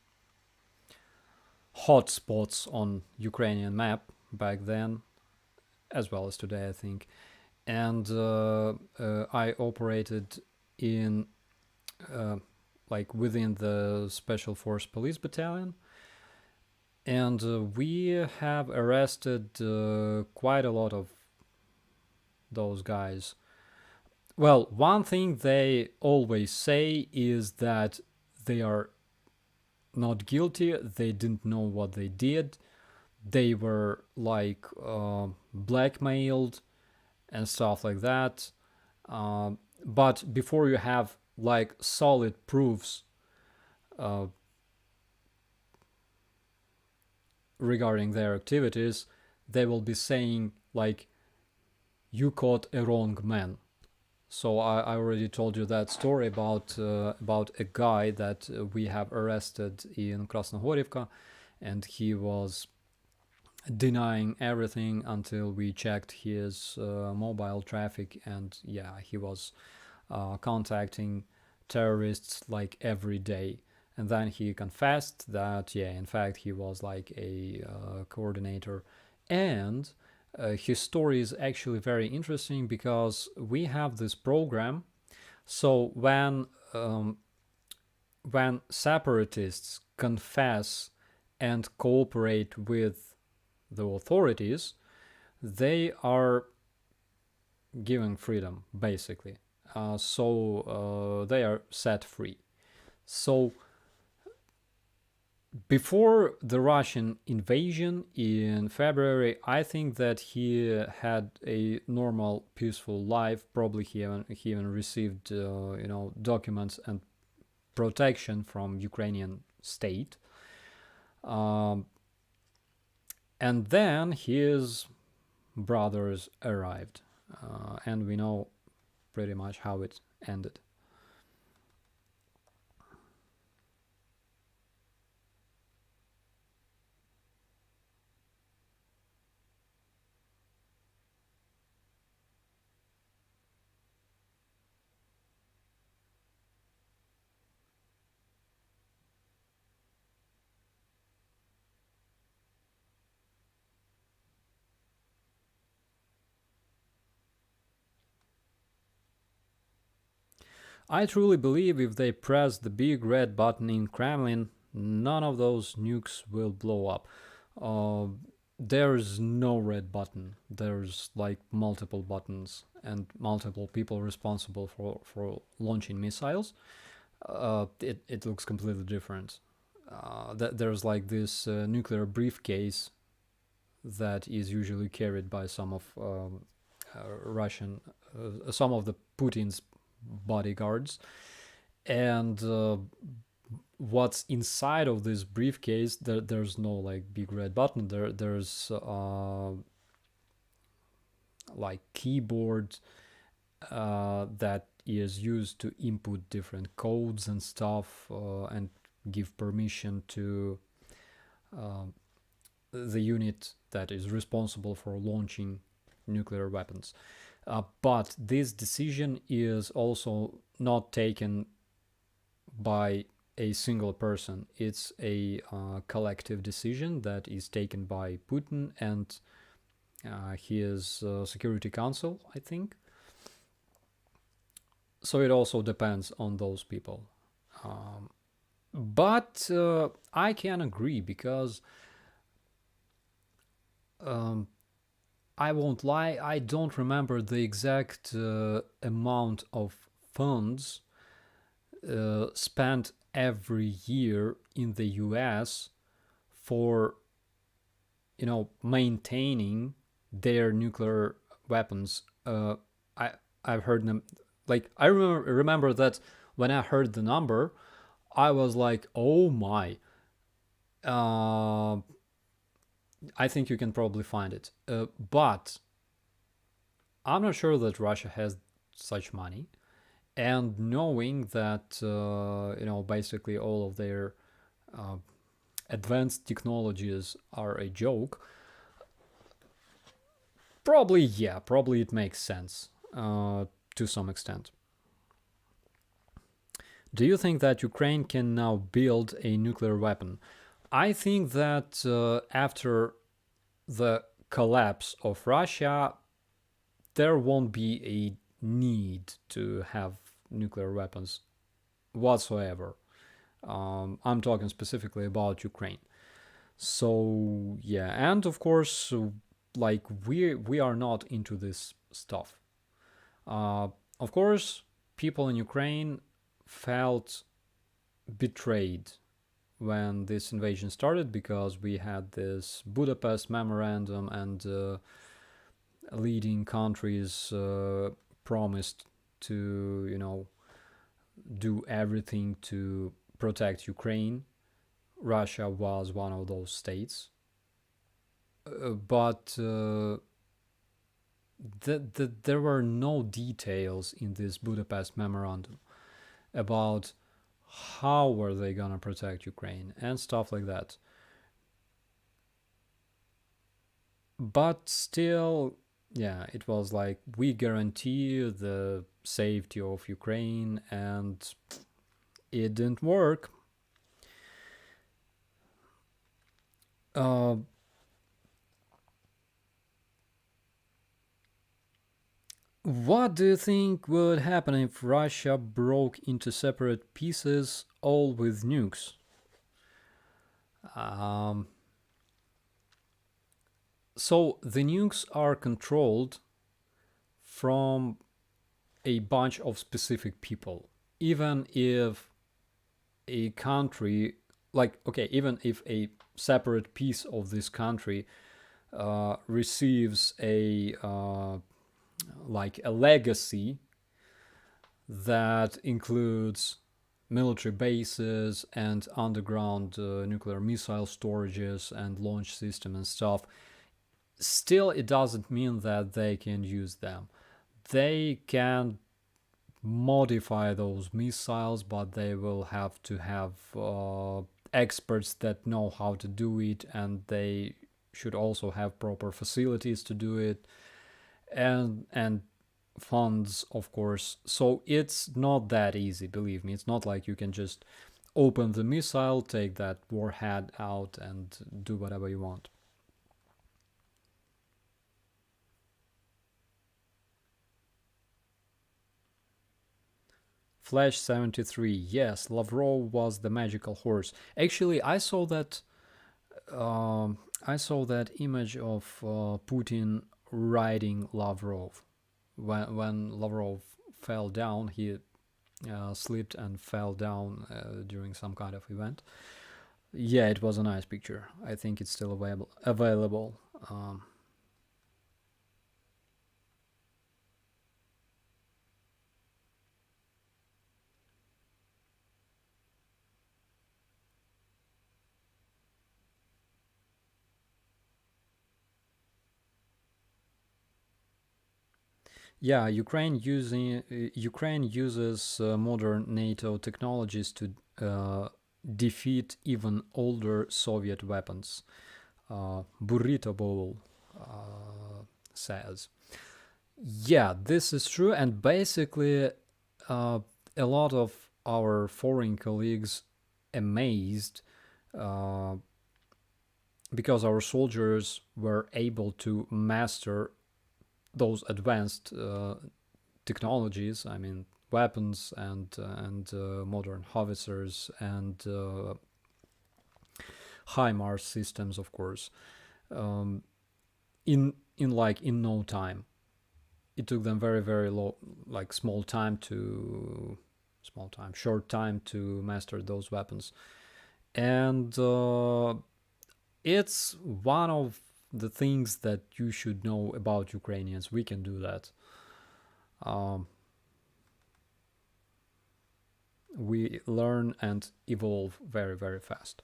hot spots on Ukrainian map back then, as well as today, I think. And I operated in like within the Special Force Police Battalion. And we have arrested quite a lot of those guys. Well, one thing they always say is that they are not guilty, they didn't know what they did, they were like blackmailed and stuff like that. But before you have like solid proofs regarding their activities, they will be saying like you caught a wrong man. So I already told you that story about a guy that we have arrested in Krasnohorivka, and he was denying everything until we checked his mobile traffic, and yeah, he was contacting terrorists like every day. And then he confessed that, yeah, in fact, he was like a coordinator. And his story is actually very interesting because we have this program. So when separatists confess and cooperate with the authorities, they are given freedom, basically. So they are set free. So before the Russian invasion in February, I think that he had a normal, peaceful life. Probably he even received, documents and protection from Ukrainian state. And then his brothers arrived, and we know pretty much how it ended. I truly believe if they press the big red button in Kremlin, none of those nukes will blow up. There's no red button. There's like multiple buttons and multiple people responsible for launching missiles. It looks completely different. There's like this nuclear briefcase that is usually carried by some of some of the Putin's bodyguards, and what's inside of this briefcase, there's no like big red button. There's like keyboard that is used to input different codes and stuff, and give permission to the unit that is responsible for launching nuclear weapons. But this decision is also not taken by a single person. It's a collective decision that is taken by Putin and his Security Council, I think. So it also depends on those people. But I can agree because I won't lie, I don't remember the exact amount of funds spent every year in the US for, maintaining their nuclear weapons. I've heard them, like, I remember that when I heard the number, I was like, oh my. I think you can probably find it. But I'm not sure that Russia has such money. And knowing that, basically all of their advanced technologies are a joke, probably it makes sense to some extent. Do you think that Ukraine can now build a nuclear weapon? I think that after the collapse of Russia, there won't be a need to have nuclear weapons whatsoever. I'm talking specifically about Ukraine. So yeah, and of course, like we are not into this stuff. Of course, people in Ukraine felt betrayed when this invasion started, because we had this Budapest memorandum and leading countries promised to, do everything to protect Ukraine. Russia was one of those states. But there were no details in this Budapest memorandum about how were they gonna protect Ukraine and stuff like that. But still, yeah, it was like, we guarantee the safety of Ukraine, and it didn't work. What do you think would happen if Russia broke into separate pieces, all with nukes? So the nukes are controlled from a bunch of specific people. Even if a country, like, okay, even if a separate piece of this country receives a like a legacy that includes military bases and underground nuclear missile storages and launch system and stuff, still it doesn't mean that they can use them. They can modify those missiles, but they will have to have experts that know how to do it, and they should also have proper facilities to do it, and funds, of course. So it's not that easy, believe me. It's not like you can just open the missile, take that warhead out, and do whatever you want. Flash 73, yes, Lavrov was the magical horse. Actually, I saw that image of Putin riding Lavrov. When Lavrov fell down, he slipped and fell down during some kind of event. Yeah, it was a nice picture. I think it's still available. Yeah, Ukraine uses modern NATO technologies to defeat even older Soviet weapons. Burrito Bowl says. Yeah, this is true, and basically, a lot of our foreign colleagues amazed because our soldiers were able to master those advanced technologies. I mean, weapons and modern howitzers and HIMARS systems, of course. In no time. It took them very, very short time to master those weapons, and it's one of the things that you should know about Ukrainians. We can do that. We learn and evolve very, very fast.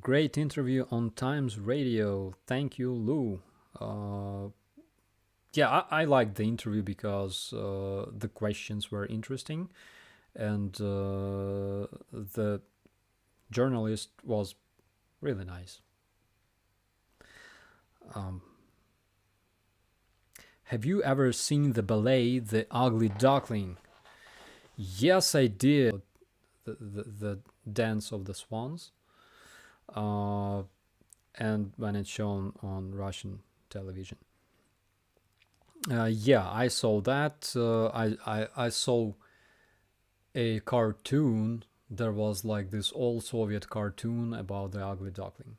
Great interview on Times Radio. Thank you, Lou. Yeah, I liked the interview because the questions were interesting, and the journalist was really nice. Have you ever seen the ballet The Ugly Duckling? Yes, I did. The dance of the swans. And when it's shown on Russian television. Yeah, I saw that. I saw a cartoon. There was like this old Soviet cartoon about the ugly duckling.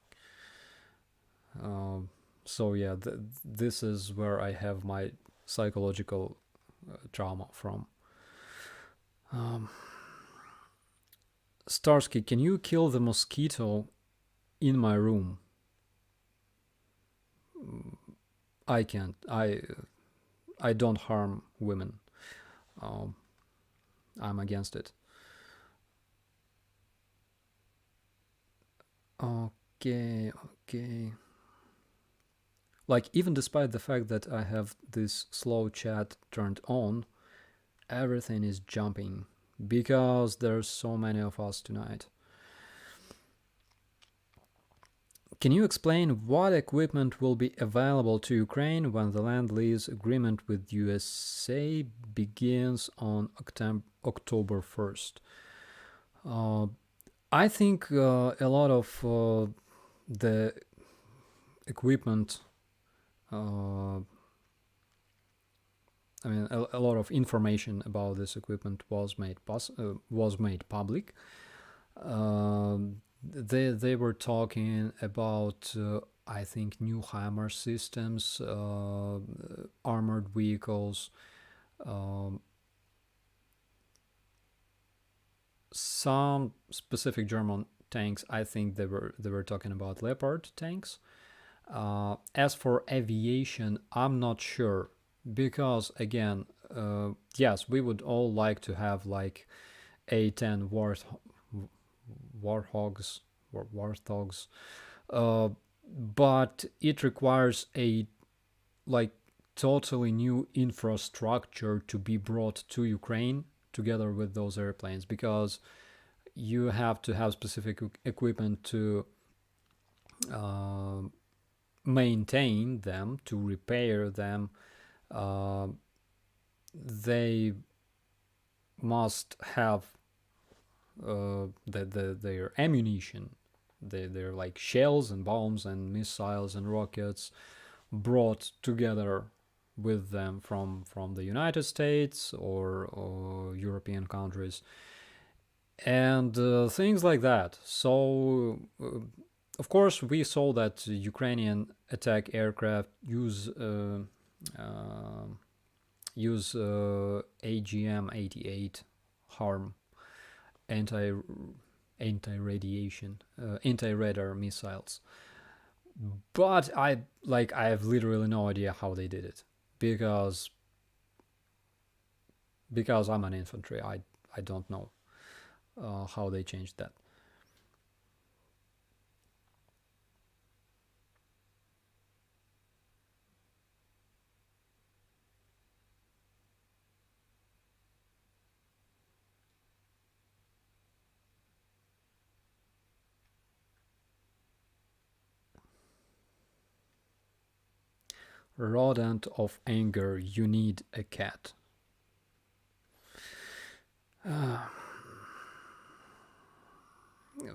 So yeah, this is where I have my psychological trauma from. Starsky, can you kill the mosquito in my room? I can't. I don't harm women. I'm against it. Okay. Like, even despite the fact that I have this slow chat turned on, everything is jumping because there's so many of us tonight. Can you explain what equipment will be available to Ukraine when the Land-Lease agreement with USA begins on October 1st? I think a lot of the equipment, I mean, a lot of information about this equipment was made public. They were talking about, I think, new HIMARS systems, armored vehicles, some specific German tanks. I think they were talking about Leopard tanks. As for aviation, I'm not sure, because again, yes, we would all like to have like A-10 Warthogs, but it requires a like totally new infrastructure to be brought to Ukraine together with those airplanes, because you have to have specific equipment to maintain them, to repair them. They must have their ammunition, their like shells and bombs and missiles and rockets brought together with them from the United States or European countries, and things like that. So of course we saw that Ukrainian attack aircraft use AGM-88 harm anti-radiation anti-radar missiles, but I have literally no idea how they did it, because I'm an infantry. I don't know how they changed that. Rodent of anger, you need a cat.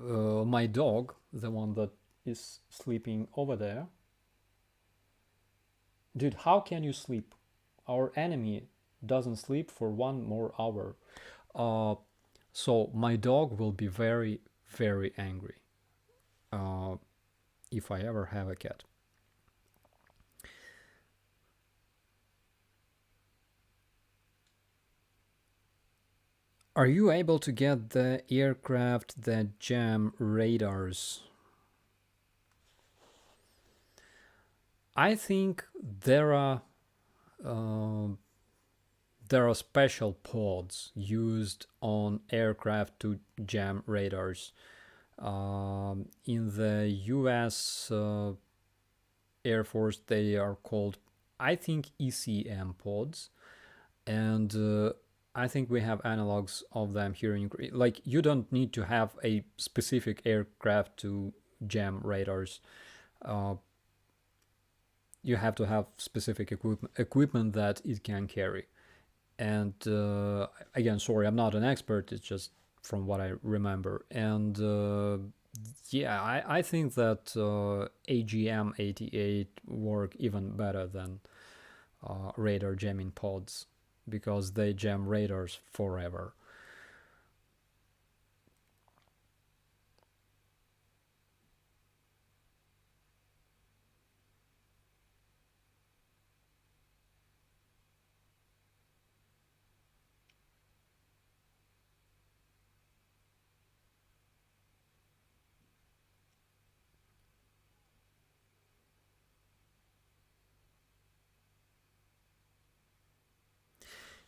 My dog, the one that is sleeping over there. Dude, how can you sleep? Our enemy doesn't sleep for 1 more hour. So my dog will be very, very angry if I ever have a cat. Are you able to get the aircraft that jam radars? I think there are special pods used on aircraft to jam radars. In the US Air Force, they are called, I think, ECM pods, and I think we have analogs of them here in Ukraine. Like, you don't need to have a specific aircraft to jam radars. You have to have specific equipment that it can carry. And again, sorry, I'm not an expert. It's just from what I remember. And yeah, I think that AGM-88 work even better than radar jamming pods, because they jam radars forever.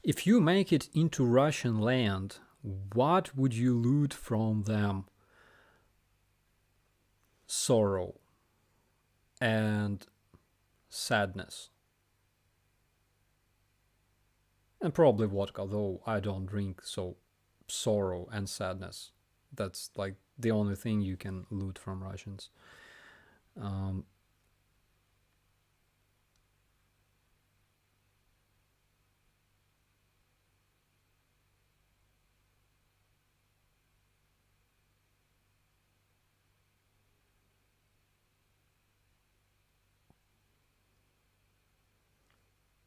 If you make it into Russian land, what would you loot from them? Sorrow and sadness. And probably vodka, though I don't drink, so sorrow and sadness. That's like the only thing you can loot from Russians.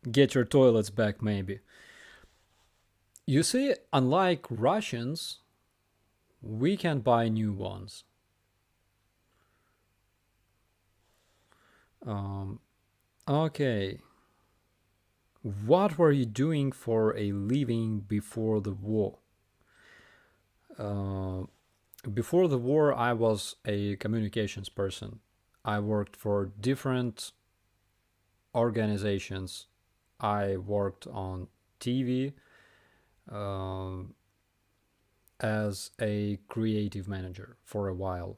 Get your toilets back, maybe. You see, unlike Russians, we can buy new ones. Okay. What were you doing for a living before the war? Before the war, I was a communications person. I worked for different organizations. I worked on TV as a creative manager for a while.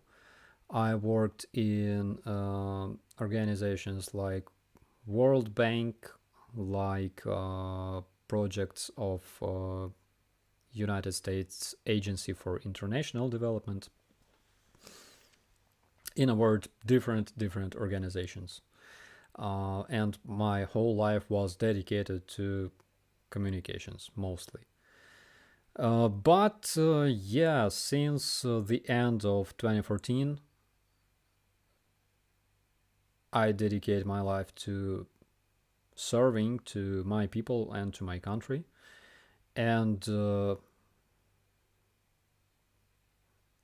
I worked in organizations like World Bank, like projects of United States Agency for International Development. In a word, different organizations. And my whole life was dedicated to communications, mostly. But yeah, since the end of 2014, I dedicate my life to serving to my people and to my country. And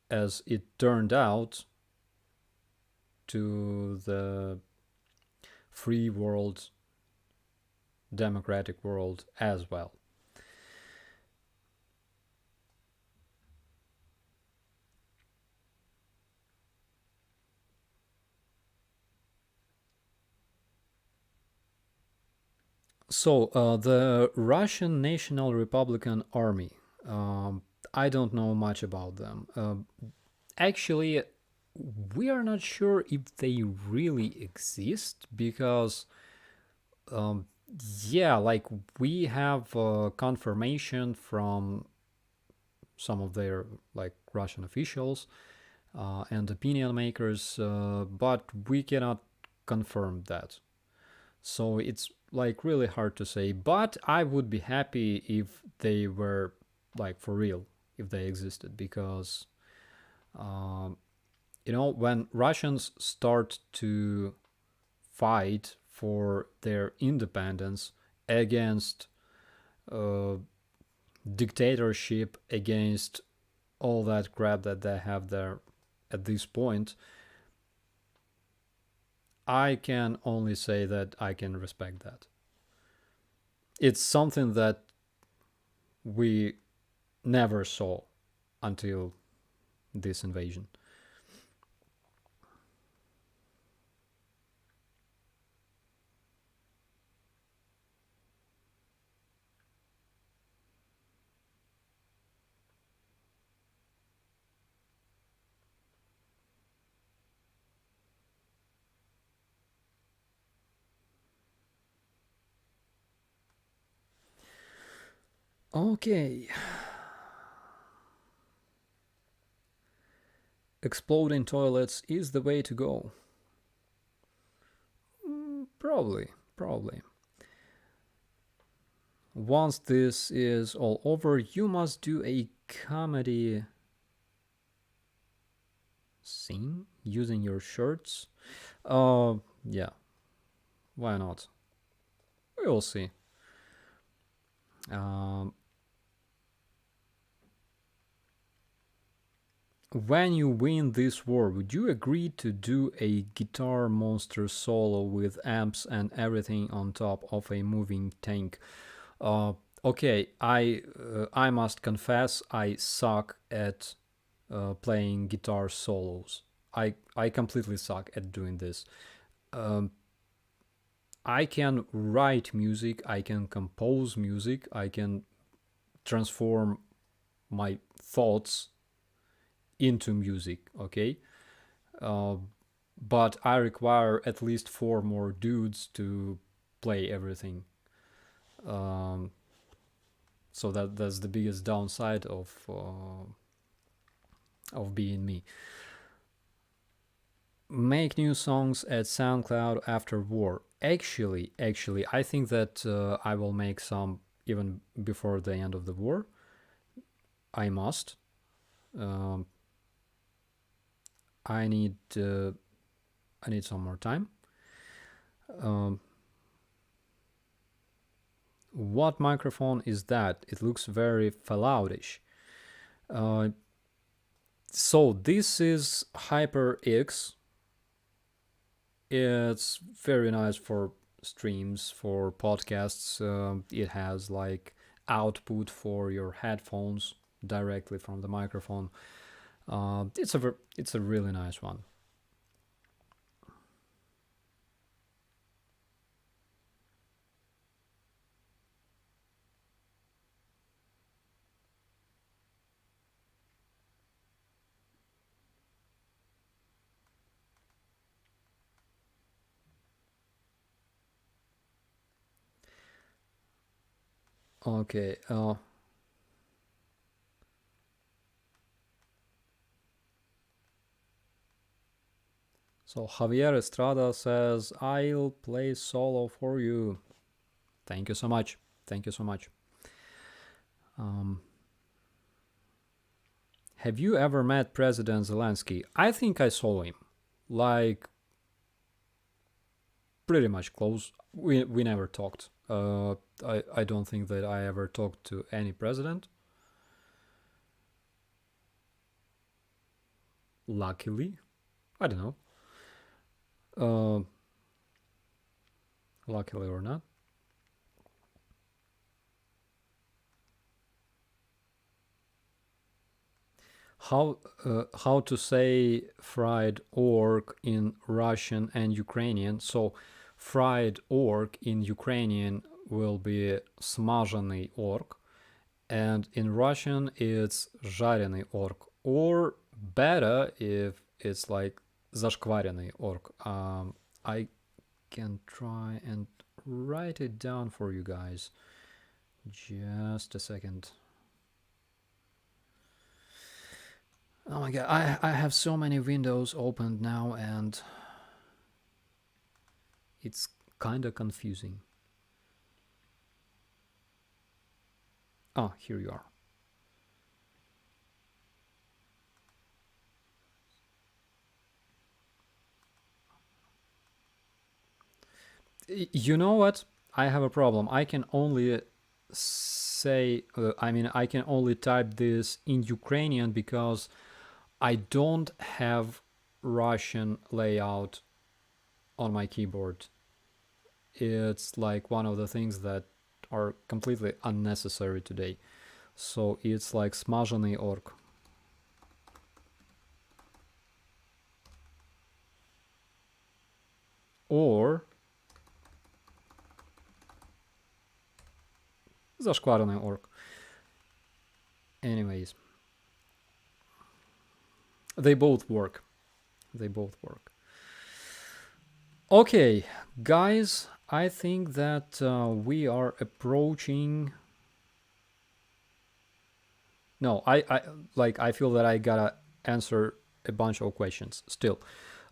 as it turned out, to the free world, democratic world as well. So, the Russian National Republican Army, I don't know much about them. Actually, we are not sure if they really exist because, yeah, like we have confirmation from some of their like Russian officials and opinion makers, but we cannot confirm that. So it's like really hard to say, but I would be happy if they were like for real, if they existed, because you know, when Russians start to fight for their independence against dictatorship, against all that crap that they have there at this point, I can only say that I can respect that. It's something that we never saw until this invasion. Okay. Exploding toilets is the way to go. Probably. Once this is all over, you must do a comedy scene using your shirts. Yeah. Why not? We will see. When you win this war, would you agree to do a guitar monster solo with amps and everything on top of a moving tank? Okay, I must confess I suck at playing guitar solos. I completely suck at doing this. I can write music, I can compose music, I can transform my thoughts into music, okay? But I require at least 4 more dudes to play everything. So that's the biggest downside of being me. Make new songs at SoundCloud after war. Actually, I think that I will make some even before the end of the war. I must. I need some more time. What microphone is that? It looks very Falloutish. So this is HyperX. It's very nice for streams, for podcasts. It has like output for your headphones directly from the microphone. It's a really nice one. Okay. So Javier Estrada says, I'll play solo for you. Thank you so much. Thank you so much. Have you ever met President Zelensky? I think I saw him. Like, pretty much close. We never talked. I don't think that I ever talked to any president. Luckily. I don't know. Luckily or not. How to say fried orc in Russian and Ukrainian? So fried orc in Ukrainian will be смаженный orc, and in Russian it's жареный orc, or better if it's like зашкваренный orc. I can try and write it down for you guys. Just a second. Oh my god, I have so many windows opened now and it's kinda confusing. Oh, here you are. You know what? I have a problem. I can only say, I can only type this in Ukrainian because I don't have Russian layout on my keyboard. It's like one of the things that are completely unnecessary today. So it's like смаженный orc. Or зашкваренный orc. Anyways. They both work. They both work. Okay, guys, I think that we are approaching. No, I feel that I gotta answer a bunch of questions still.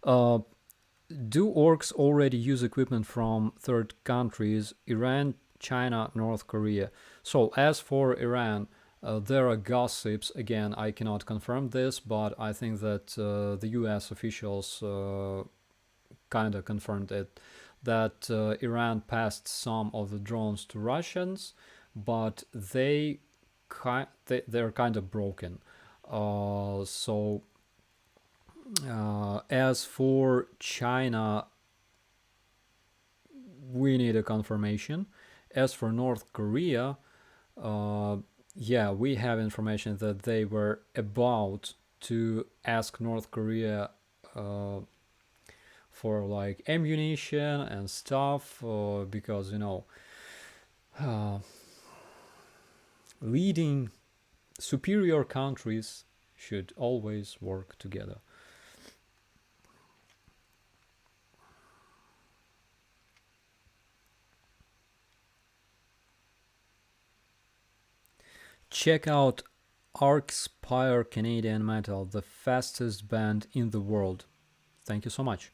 Do orcs already use equipment from third countries? Iran, China, North Korea. So as for Iran, there are gossips. Again, I cannot confirm this, but I think that the US officials kind of confirmed it, that Iran passed some of the drones to Russians, but they're kind of broken. So as for China, we need a confirmation. As for North Korea, yeah, we have information that they were about to ask North Korea for like ammunition and stuff, because leading superior countries should always work together. Check out Arcspire Canadian Metal, the fastest band in the world. Thank you so much.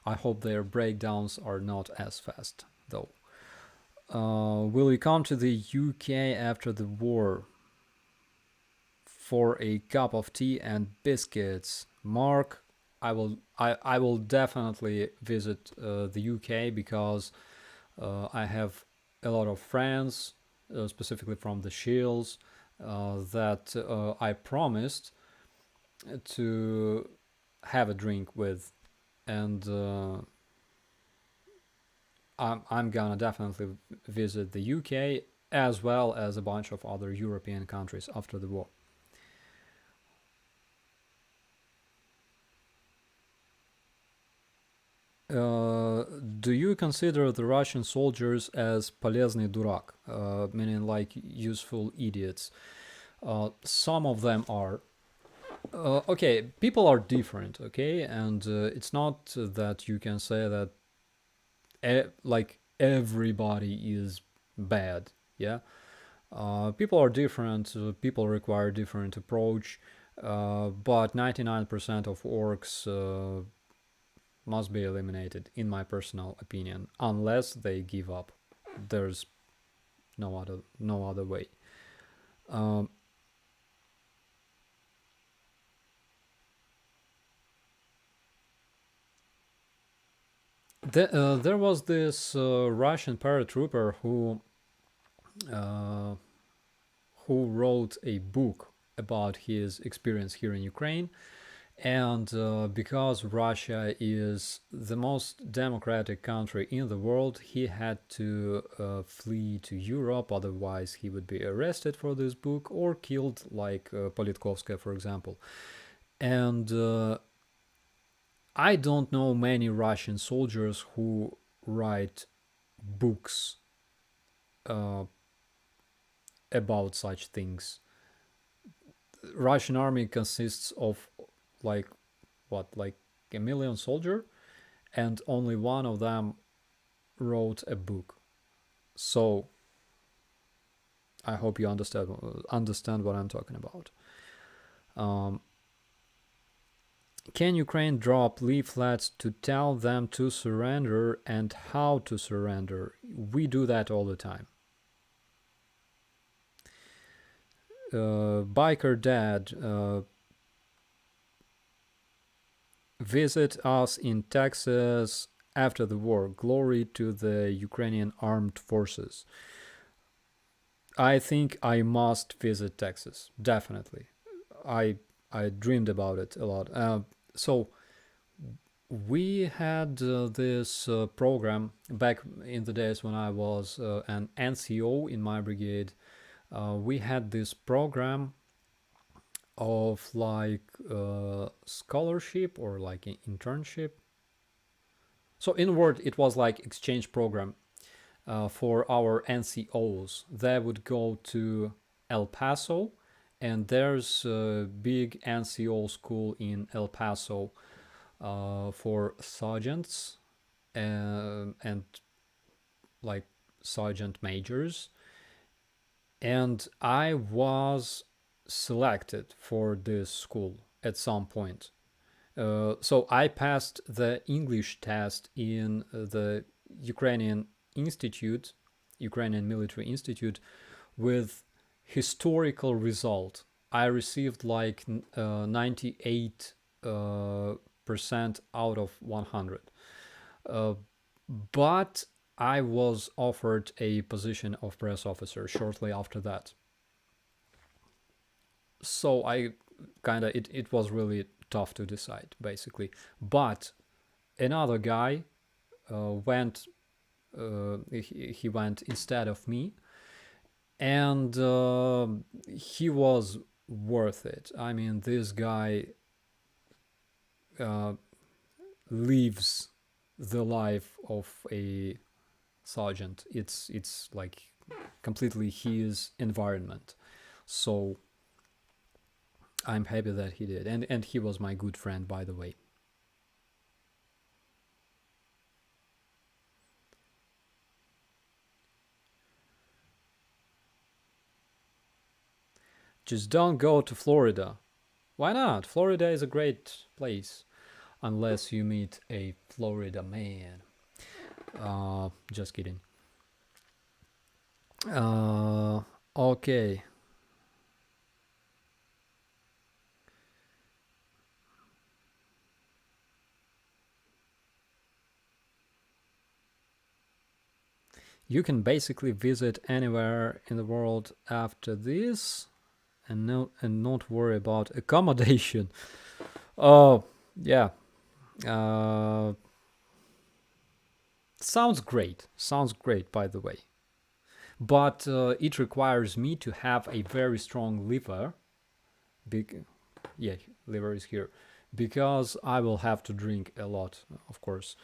I hope their breakdowns are not as fast, though. Will you come to the UK after the war for a cup of tea and biscuits? Mark, I will definitely visit the UK because I have a lot of friends, specifically from the Shields, that I promised to have a drink with, and I'm gonna definitely visit the UK as well as a bunch of other European countries after the war. Do you consider the Russian soldiers as полезный дурак, meaning like useful idiots? Some of them are. Okay, people are different, okay, and it's not that you can say that like everybody is bad, yeah. People are different, people require different approach, but 99% of orcs must be eliminated, in my personal opinion, unless they give up. There's no other way. There was this Russian paratrooper who wrote a book about his experience here in Ukraine. And because Russia is the most democratic country in the world, he had to flee to Europe, otherwise he would be arrested for this book or killed, like Politkovskaya, for example. And I don't know many Russian soldiers who write books about such things. Russian army consists of like a million soldier, and only one of them wrote a book. So I hope you understand what I'm talking about. Can Ukraine drop leaflets to tell them to surrender and how to surrender? We do that all the time. Biker Dad, visit us in Texas after the war. Glory to the Ukrainian armed forces. I think I must visit Texas, definitely. I dreamed about it a lot. So we had this program back in the days when I was an NCO in my brigade. We had this program of like scholarship or like an internship. So in word, it was like exchange program for our NCOs. They would go to El Paso, and there's a big NCO school in El Paso for sergeants and like sergeant majors. And I was selected for this school at some point. So I passed the English test in the Ukrainian Military Institute with historical result. I received like 98% out of 100. But I was offered a position of press officer shortly after that. So I it was really tough to decide, basically. But another guy went, he went instead of me, and he was worth it. I mean, this guy lives the life of a sergeant. It's like completely his environment. So I'm happy that he did, and he was my good friend, by the way. Just don't go to Florida. Why not? Florida is a great place, unless you meet a Florida man. Just kidding. Okay. You can basically visit anywhere in the world after this, and not worry about accommodation. Oh, yeah. Sounds great. Sounds great, by the way. But it requires me to have a very strong liver. Yeah, liver is here. Because I will have to drink a lot, of course.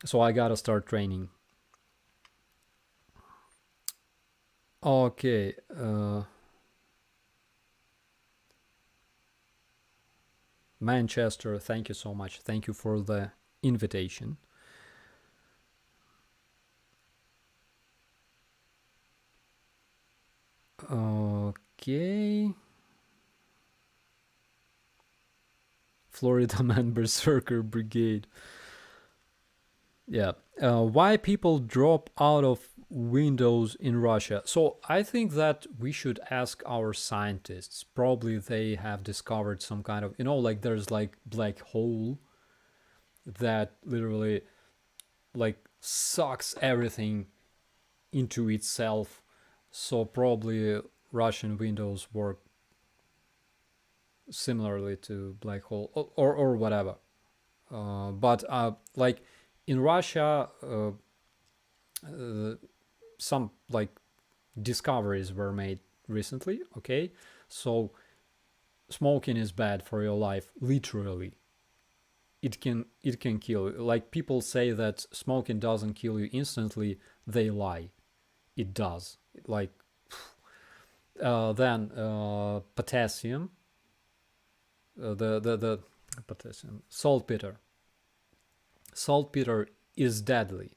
So I gotta start training. Okay. Manchester, thank you so much. Thank you for the invitation. Okay. Florida Man Berserker Brigade. Yeah. Why people drop out of windows in Russia? So I think that we should ask our scientists. Probably they have discovered some kind of, like there's like black hole that literally like sucks everything into itself. So probably Russian windows work similarly to black hole or whatever. But like in Russia, some like discoveries were made recently. Okay, so smoking is bad for your life. Literally, it can kill you. Like people say that smoking doesn't kill you instantly. They lie. It does. Like then potassium. The potassium saltpeter. Saltpeter is deadly.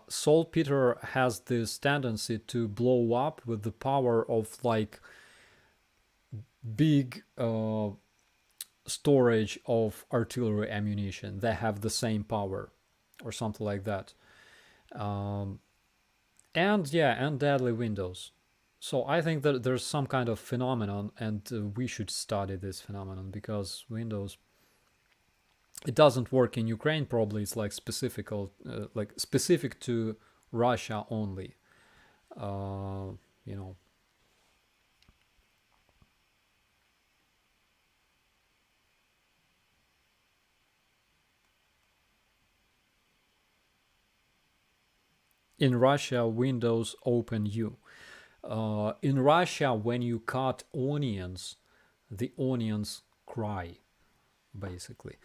Saltpeter has this tendency to blow up with the power of like big storage of artillery ammunition. They have the same power or something like that. And deadly windows. So I think that there's some kind of phenomenon, and we should study this phenomenon, because windows, it doesn't work in Ukraine. Probably it's like specific to Russia only. In Russia, windows open you. In Russia, when you cut onions, the onions cry, basically.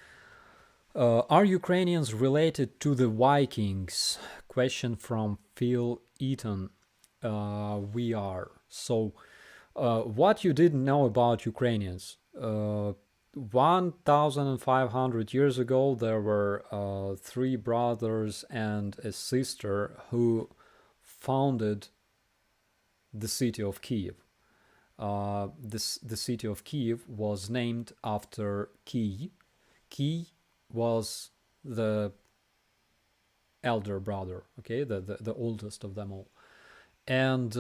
Are Ukrainians related to the Vikings? Question from Phil Eaton. We are. So, what you didn't know about Ukrainians? 1,500 years ago, there were 3 brothers and a sister who founded the city of Kiev. The city of Kiev was named after Key. Key was the elder brother, okay, the oldest of them all. And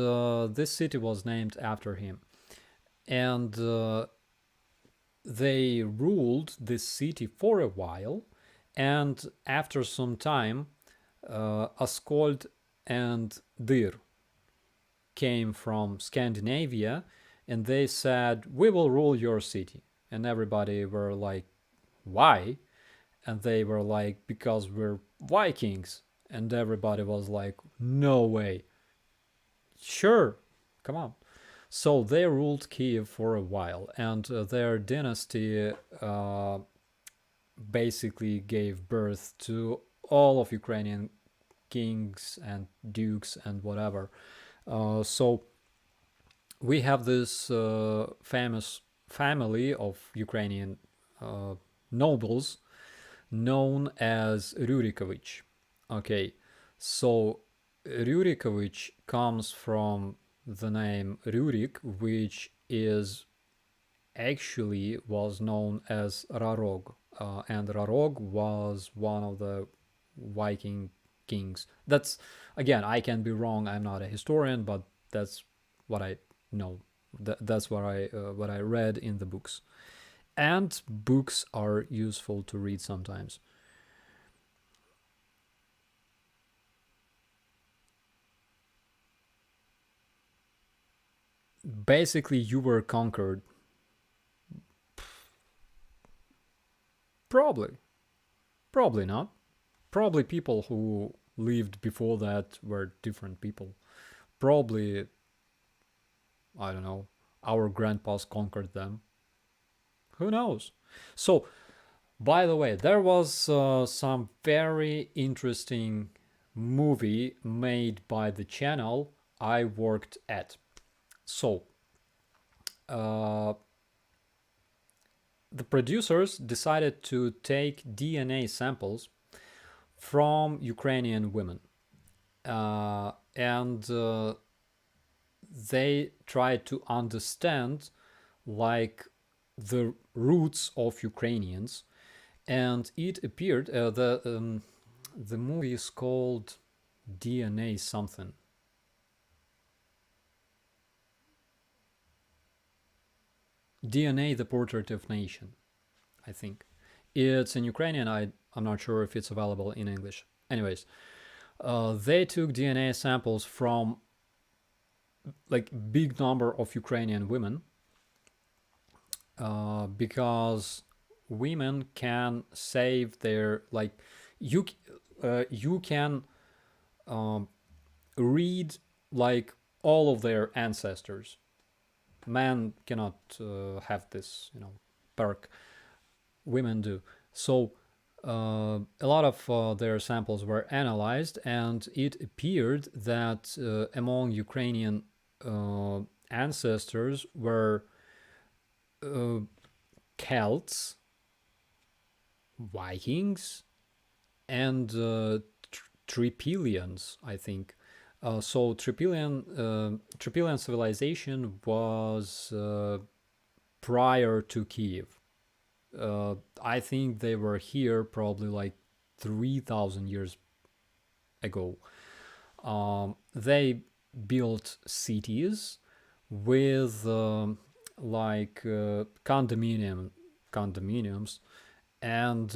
this city was named after him. And they ruled this city for a while, and after some time, Askold and Dir came from Scandinavia, and they said, we will rule your city. And everybody were like, why? And they were like, because we're Vikings. And everybody was like, no way. Sure, come on. So they ruled Kiev for a while, and their dynasty basically gave birth to all of Ukrainian kings and dukes and whatever. So we have this famous family of Ukrainian nobles known as Rurikovich. Okay, so Rurikovich comes from the name Rurik, which is actually was known as Rarog, and Rarog was one of the Viking kings. That's, again, I can be wrong. I'm not a historian, but that's what I know. That's what I read in the books, and books are useful to read sometimes. Basically, you were conquered. Probably not. Probably people who lived before that were different people. Probably, I don't know, our grandpas conquered them. Who knows? So, by the way, there was some very interesting movie made by the channel I worked at. So, the producers decided to take DNA samples from Ukrainian women, and they tried to understand like the roots of Ukrainians, and it appeared the movie is called DNA something. DNA: The Portrait of Nation, I think. It's in Ukrainian. I'm not sure if it's available in English. Anyways, they took DNA samples from like big number of Ukrainian women, because women can save their, like, you can read like all of their ancestors. Men cannot have this, perk. Women do. So a lot of their samples were analyzed, and it appeared that among Ukrainian ancestors were Celts, Vikings, and Tripilians, I think. So Tripilian civilization was prior to Kiev. I think they were here probably like 3,000 years ago. They built cities with condominiums and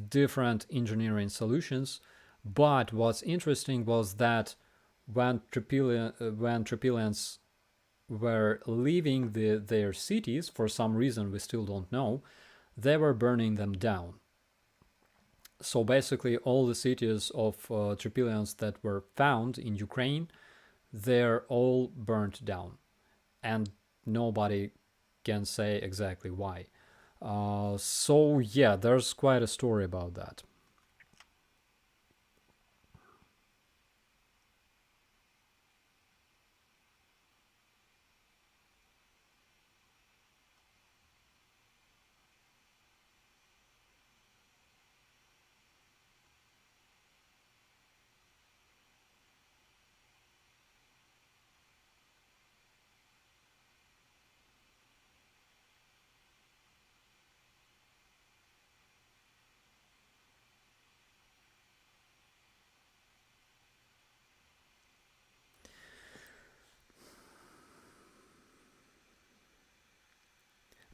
different engineering solutions. But what's interesting was that when Tripilians were leaving their cities, for some reason we still don't know, they were burning them down. So basically all the cities of Tripilians that were found in Ukraine, they're all burnt down. And nobody can say exactly why. So yeah, there's quite a story about that.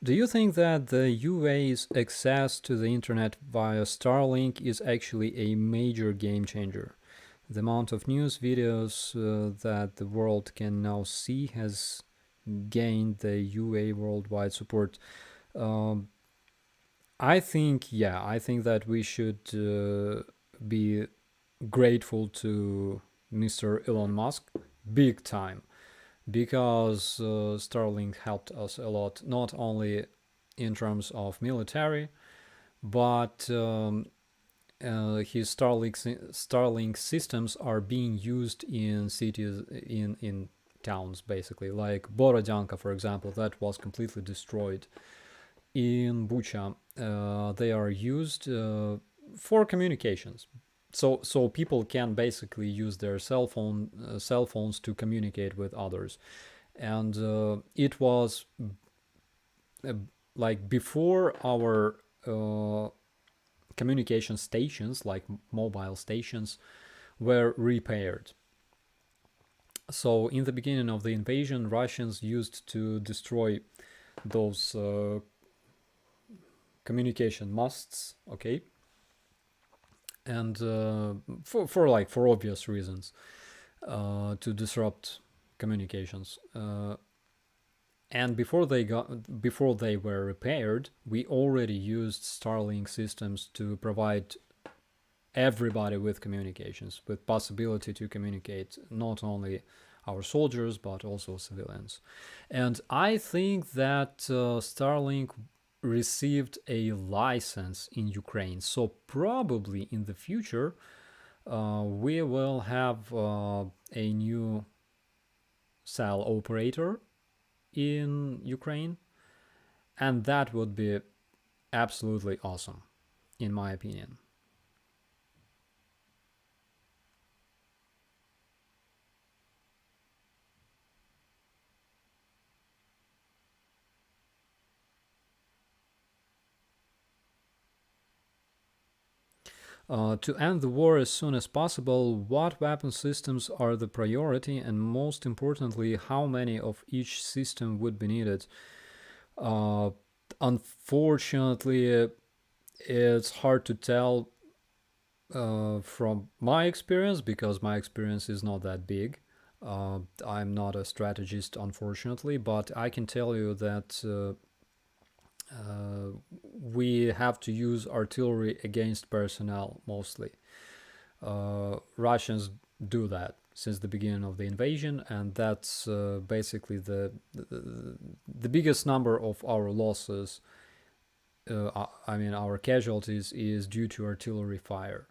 Do you think that the UA's access to the internet via Starlink is actually a major game changer? The amount of news videos that the world can now see has gained the UA worldwide support. I think that we should be grateful to Mr. Elon Musk big time, because Starlink helped us a lot, not only in terms of military, but his Starlink systems are being used in cities, in towns, basically, like Borodyanka, for example, that was completely destroyed. In Bucha, they are used for communications. So people can basically use their cell phones to communicate with others, and it was like before our communication stations, like mobile stations, were repaired. So in the beginning of the invasion, Russians used to destroy those communication masts, okay, and for obvious reasons, to disrupt communications. And before they were repaired, we already used Starlink systems to provide everybody with communications, with possibility to communicate, not only our soldiers but also civilians. And I think that Starlink received a license in Ukraine, so probably in the future we will have a new cell operator in Ukraine, and that would be absolutely awesome, in my opinion. To end the war as soon as possible, what weapon systems are the priority, and most importantly, how many of each system would be needed? Unfortunately, it's hard to tell from my experience, because my experience is not that big. I'm not a strategist, unfortunately, but I can tell you that we have to use artillery against personnel mostly. Russians do that since the beginning of the invasion, and that's basically the biggest number of our losses. I mean, our casualties is due to artillery fire.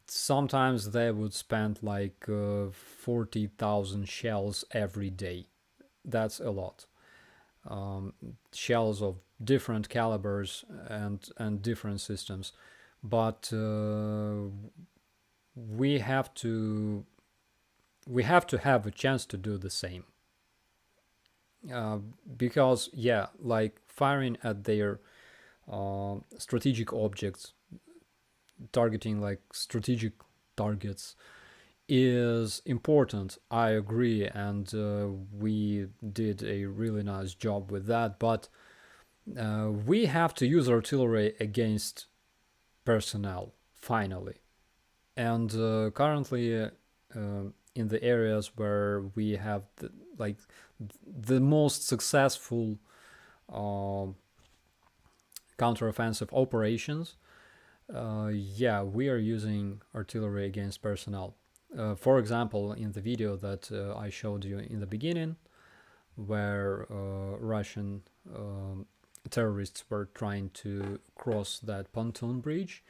Sometimes they would spend like 40,000 shells every day. That's a lot. Shells of different calibers and different systems, but we have to have a chance to do the same, because like firing at their strategic objects, targeting like strategic targets, is important. I agree, and we did a really nice job with that, but we have to use artillery against personnel finally. And currently in the areas where we have the most successful counteroffensive operations, we are using artillery against personnel. For example, in the video that I showed you in the beginning, where Russian terrorists were trying to cross that pontoon bridge,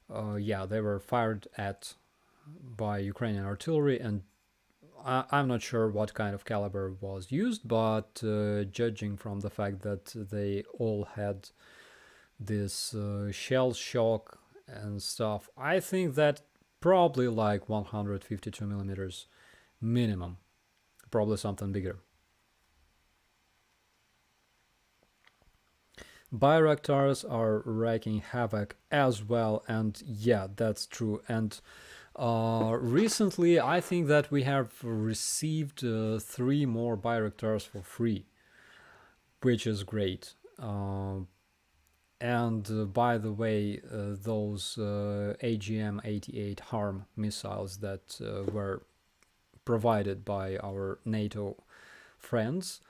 they were fired at by Ukrainian artillery, and I'm not sure what kind of caliber was used, but judging from the fact that they all had this shell shock and stuff, I think that probably like 152 millimeters minimum, probably something bigger. Bayraktars are wreaking havoc as well, and yeah, that's true. And recently I think that we have received 3 more Bayraktars for free, which is great. And by the way, those AGM-88 HARM missiles that were provided by our NATO friends,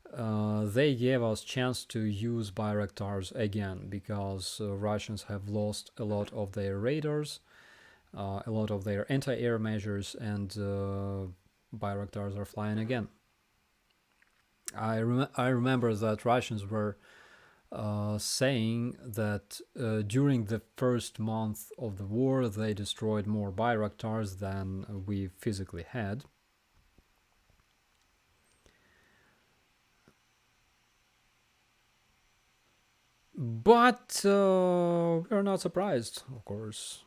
they gave us chance to use Bayraktars again, because Russians have lost a lot of their radars, a lot of their anti-air measures, and Bayraktars are flying again. I remember that Russians were saying that during the first month of the war they destroyed more Bayraktars than we physically had. But we're not surprised, of course.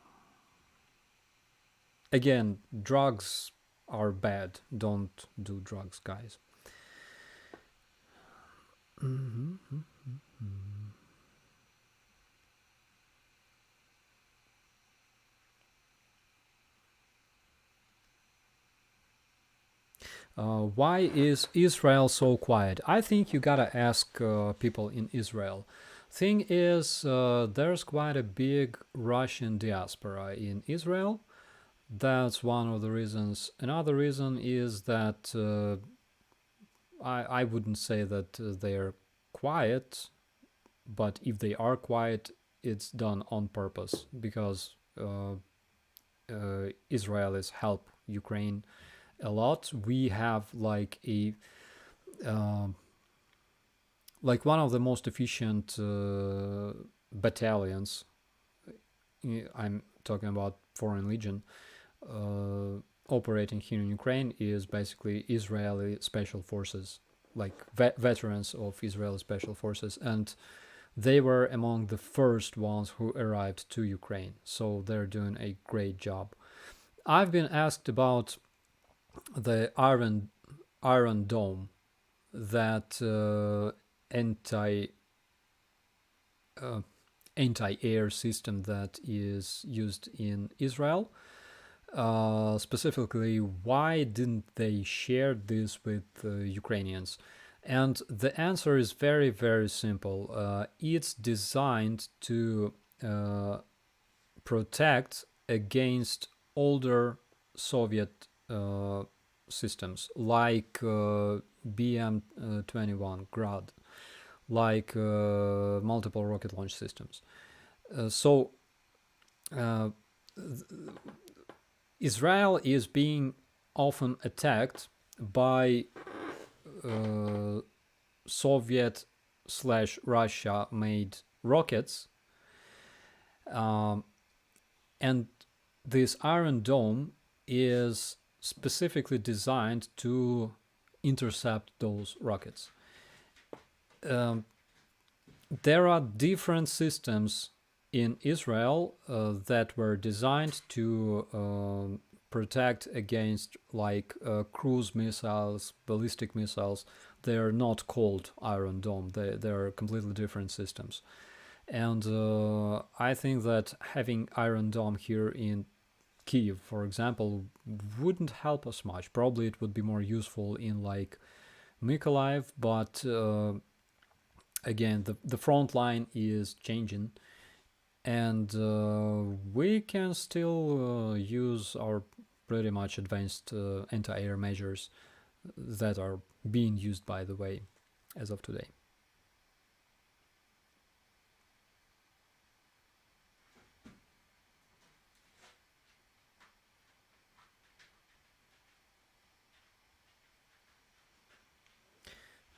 Again, drugs are bad. Don't do drugs, guys. Why is Israel so quiet? I think you gotta ask people in Israel. Thing is, there's quite a big Russian diaspora in Israel. That's one of the reasons. Another reason is that I wouldn't say that they're quiet, but if they are quiet, it's done on purpose because Israelis help Ukraine a lot. We have like a like one of the most efficient battalions. I'm talking about Foreign Legion operating here in Ukraine is basically Israeli special forces, like veterans of Israeli special forces, and they were among the first ones who arrived to Ukraine, so they're doing a great job. I've been asked about the Iron Dome, that anti-air system that is used in Israel. Specifically, why didn't they share this with Ukrainians? And the answer is very, very simple. It's designed to protect against older Soviet systems like BM-21 Grad, like multiple rocket launch systems. So Israel is being often attacked by Soviet/Russia made rockets, and this Iron Dome is specifically designed to intercept those rockets. There are different systems in Israel that were designed to protect against like cruise missiles, ballistic missiles. They're not called Iron Dome. They're completely different systems. And I think that having Iron Dome here in Kyiv, for example, wouldn't help us much. Probably it would be more useful in like Mykolaiv, but again, the front line is changing, and we can still use our pretty much advanced anti-air measures that are being used, by the way, as of today.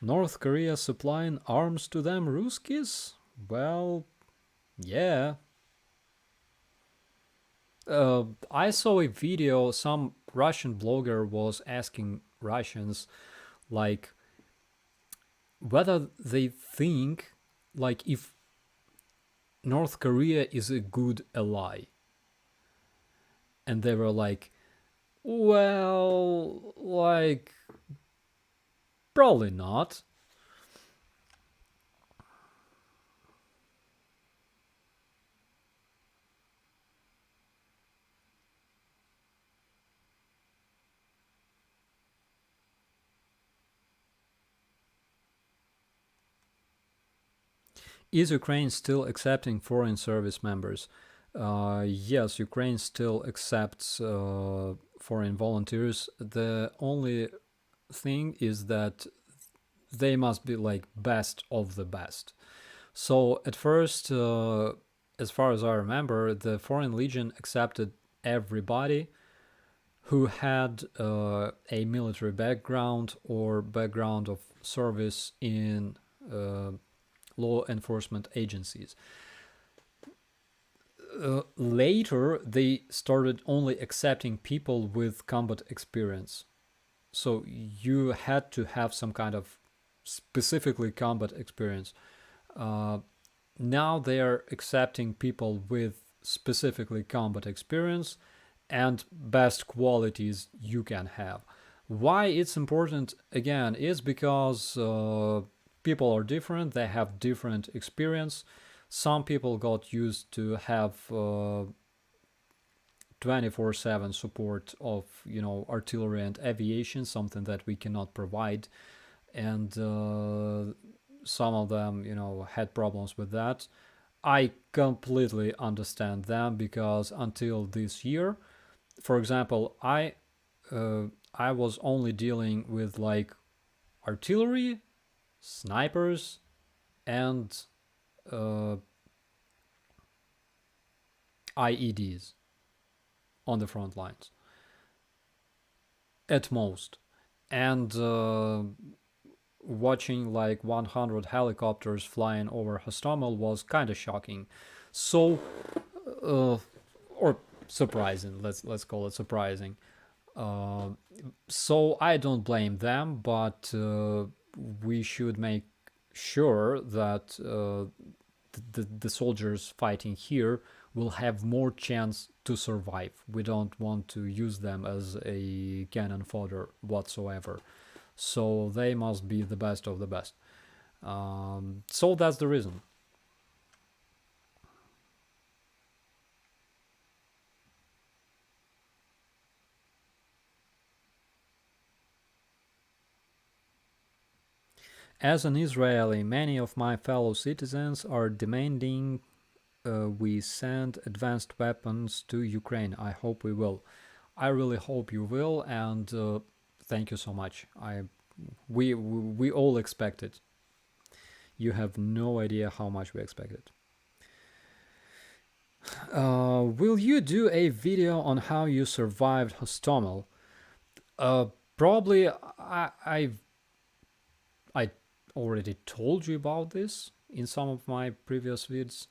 North Korea supplying arms to them Ruskies? Well, yeah. I saw a video, some Russian blogger was asking Russians like whether they think like if North Korea is a good ally. And they were like, well, like, probably not. Is Ukraine still accepting foreign service members? Yes, Ukraine still accepts foreign volunteers. The only thing is that they must be like best of the best. So at first, as far as I remember, the Foreign Legion accepted everybody who had a military background or background of service in law enforcement agencies. Later, they started only accepting people with combat experience. So you had to have some kind of specifically combat experience. Now they are accepting people with specifically combat experience and best qualities you can have. Why it's important again is because people are different, they have different experience. Some people got used to have 24/7 support of artillery and aviation, something that we cannot provide, and some of them had problems with that. I completely understand them, because until this year, for example, I was only dealing with like artillery, snipers, and IEDs on the front lines at most. And watching like 100 helicopters flying over Hostomel was kind of shocking. So or surprising, let's call it surprising. So I don't blame them, but we should make sure that the soldiers fighting here will have more chance to survive. We don't want to use them as a cannon fodder whatsoever. So they must be the best of the best. So that's the reason. As an Israeli, many of my fellow citizens are demanding we send advanced weapons to Ukraine. I hope we will. I really hope you will, and thank you so much. We all expect it. You have no idea how much we expect it. Will you do a video on how you survived Hostomel? Probably. I already told you about this in some of my previous vids.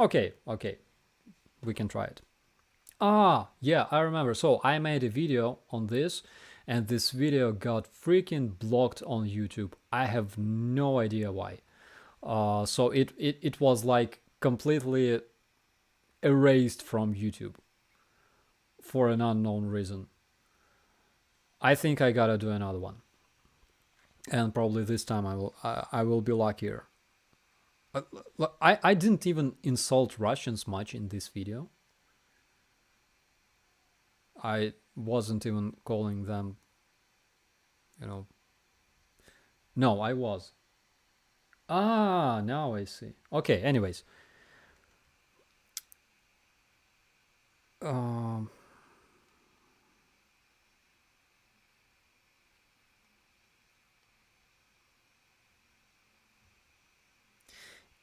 Okay, we can try it. Yeah, I remember. So I made a video on this, and this video got freaking blocked on YouTube. I have no idea why. So it was like completely erased from YouTube for an unknown reason. I think I gotta do another one, and probably this time I will be luckier. I didn't even insult Russians much in this video. I wasn't even calling them, No, I was. Now I see. Okay, anyways.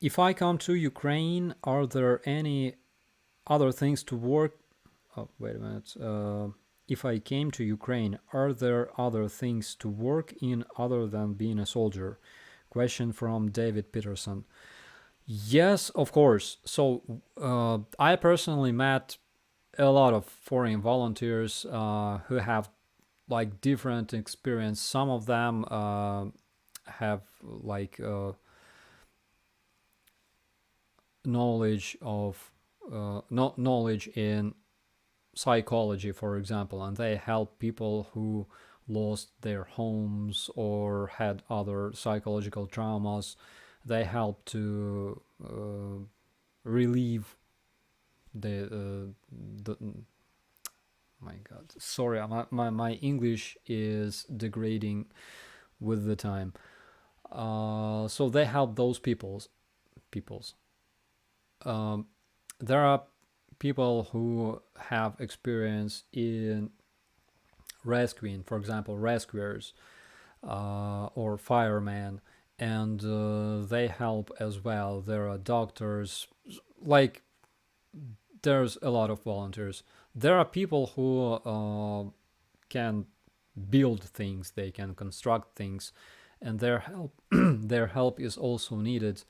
If I come to Ukraine, are there any other things to work? Oh, wait a minute. If I came to Ukraine, are there other things to work in other than being a soldier? Question from David Peterson. Yes, of course. So I personally met a lot of foreign volunteers who have like different experience. Some of them have like knowledge in psychology, for example, and they help people who lost their homes or had other psychological traumas. They help to relieve the my god, sorry, my English is degrading with the time. So they help those peoples. There are people who have experience in rescuing, for example, rescuers or firemen, and they help as well. There are doctors, like there's a lot of volunteers. There are people who can build things, they can construct things, and their help their help is also needed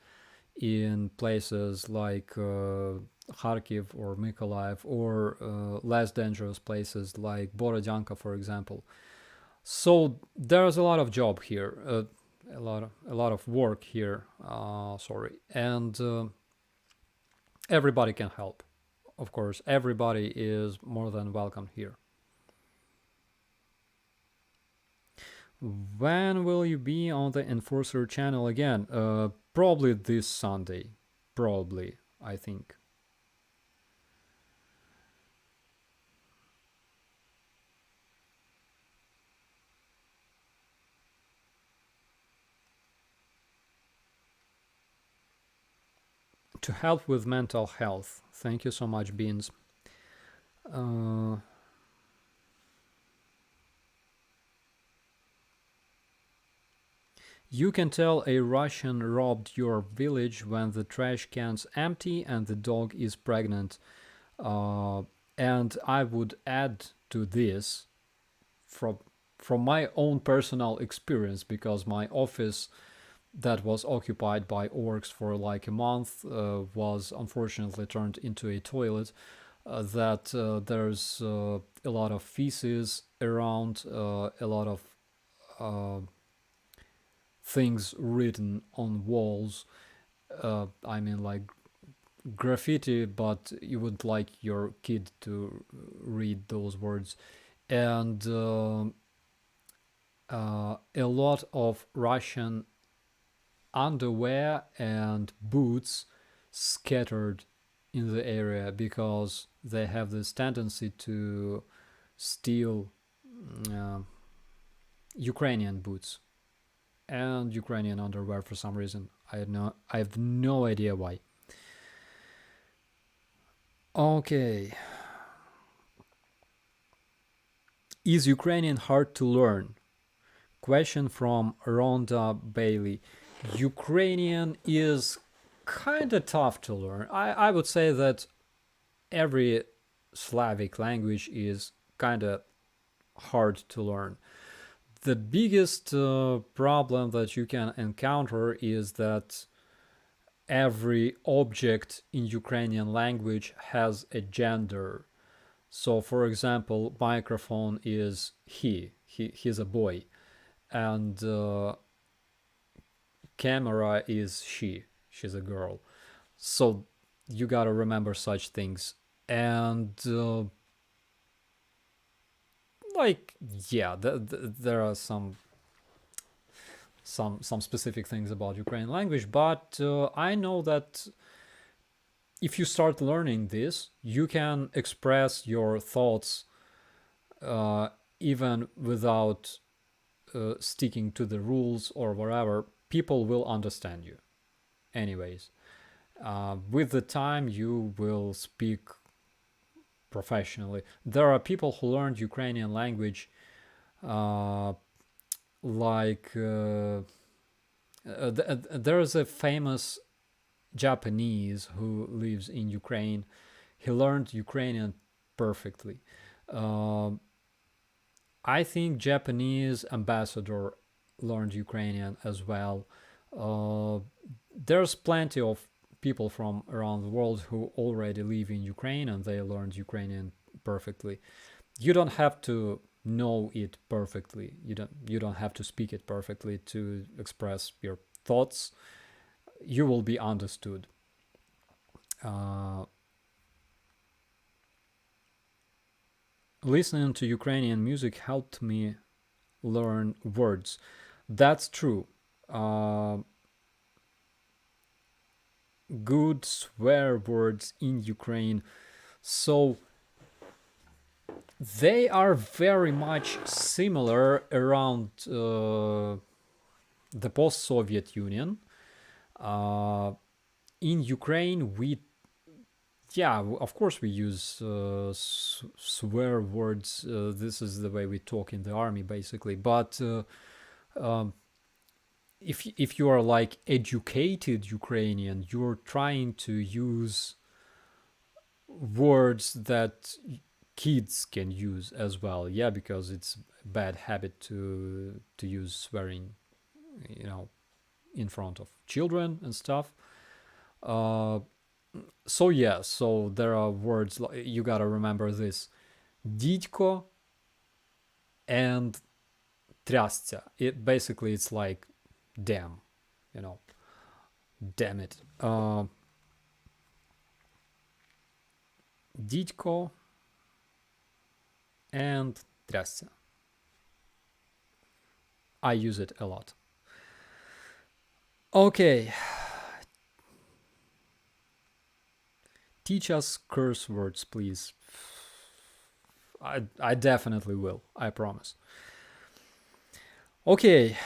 in places like Kharkiv or Mykolaiv, or less dangerous places like Borodyanka, for example. So there's a lot of job here, a lot of work here. And everybody can help. Of course, everybody is more than welcome here. When will you be on the Enforcer channel again? Probably this Sunday. Probably, I think. To help with mental health. Thank you so much, Beans. You can tell a Russian robbed your village when the trash can's empty and the dog is pregnant. And I would add to this from my own personal experience, because my office that was occupied by orcs for like a month was unfortunately turned into a toilet. That there's a lot of feces around, a lot of things written on walls. I mean, like graffiti, but you would like your kid to read those words. And a lot of Russian underwear and boots scattered in the area, because they have this tendency to steal Ukrainian boots and Ukrainian underwear for some reason. I have no idea why. Okay. Is Ukrainian hard to learn? Question from Rhonda Bailey. Ukrainian is kind of tough to learn. I would say that every Slavic language is kind of hard to learn. The biggest problem that you can encounter is that every object in Ukrainian language has a gender. So, for example, microphone is he's a boy, and camera is she's a girl. So you gotta remember such things. And there are some specific things about Ukrainian language, but I know that if you start learning this, you can express your thoughts even without sticking to the rules or whatever. People will understand you anyways. With the time, you will speak professionally. There are people who learned Ukrainian language there's a famous Japanese who lives in Ukraine. He learned Ukrainian perfectly. I think Japanese ambassador learned Ukrainian as well. There's plenty of people from around the world who already live in Ukraine and they learned Ukrainian perfectly. You don't have to know it perfectly. You don't have to speak it perfectly to express your thoughts. You will be understood. Listening to Ukrainian music helped me learn words. That's true. Good swear words in Ukraine. So they are very much similar around the post-Soviet Union. In Ukraine, of course we use swear words. This is the way we talk in the army, basically. But if you are like educated Ukrainian, you're trying to use words that kids can use as well. Yeah, because it's a bad habit to use swearing in front of children and stuff. So yeah, so there are words you gotta remember this: дідько and трясця. It's like damn, damn it. Дідько and трясця. I use it a lot. Okay. Teach us curse words, please. I definitely will. I promise. Okay,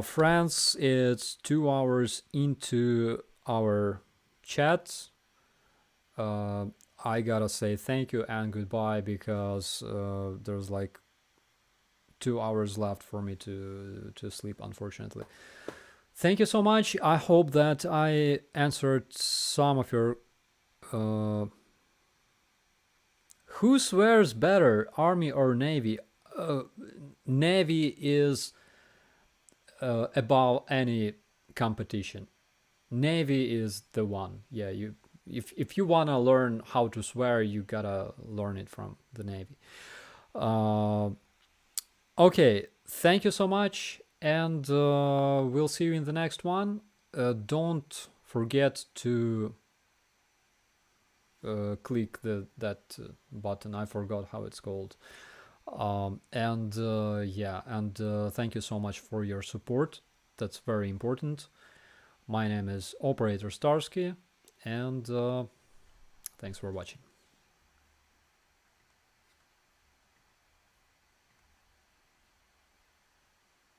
friends, it's 2 hours into our chat. I gotta say thank you and goodbye because there's like 2 hours left for me to sleep, unfortunately. Thank you so much. I hope that I answered some of your who swears better, Army or Navy? Navy is above any competition. Navy is the one. Yeah, if you wanna learn how to swear, you gotta learn it from the Navy. Okay, thank you so much, and we'll see you in the next one. Don't forget to click that button. I forgot how it's called. And thank you so much for your support. That's very important. My name is Operator Starsky, and thanks for watching.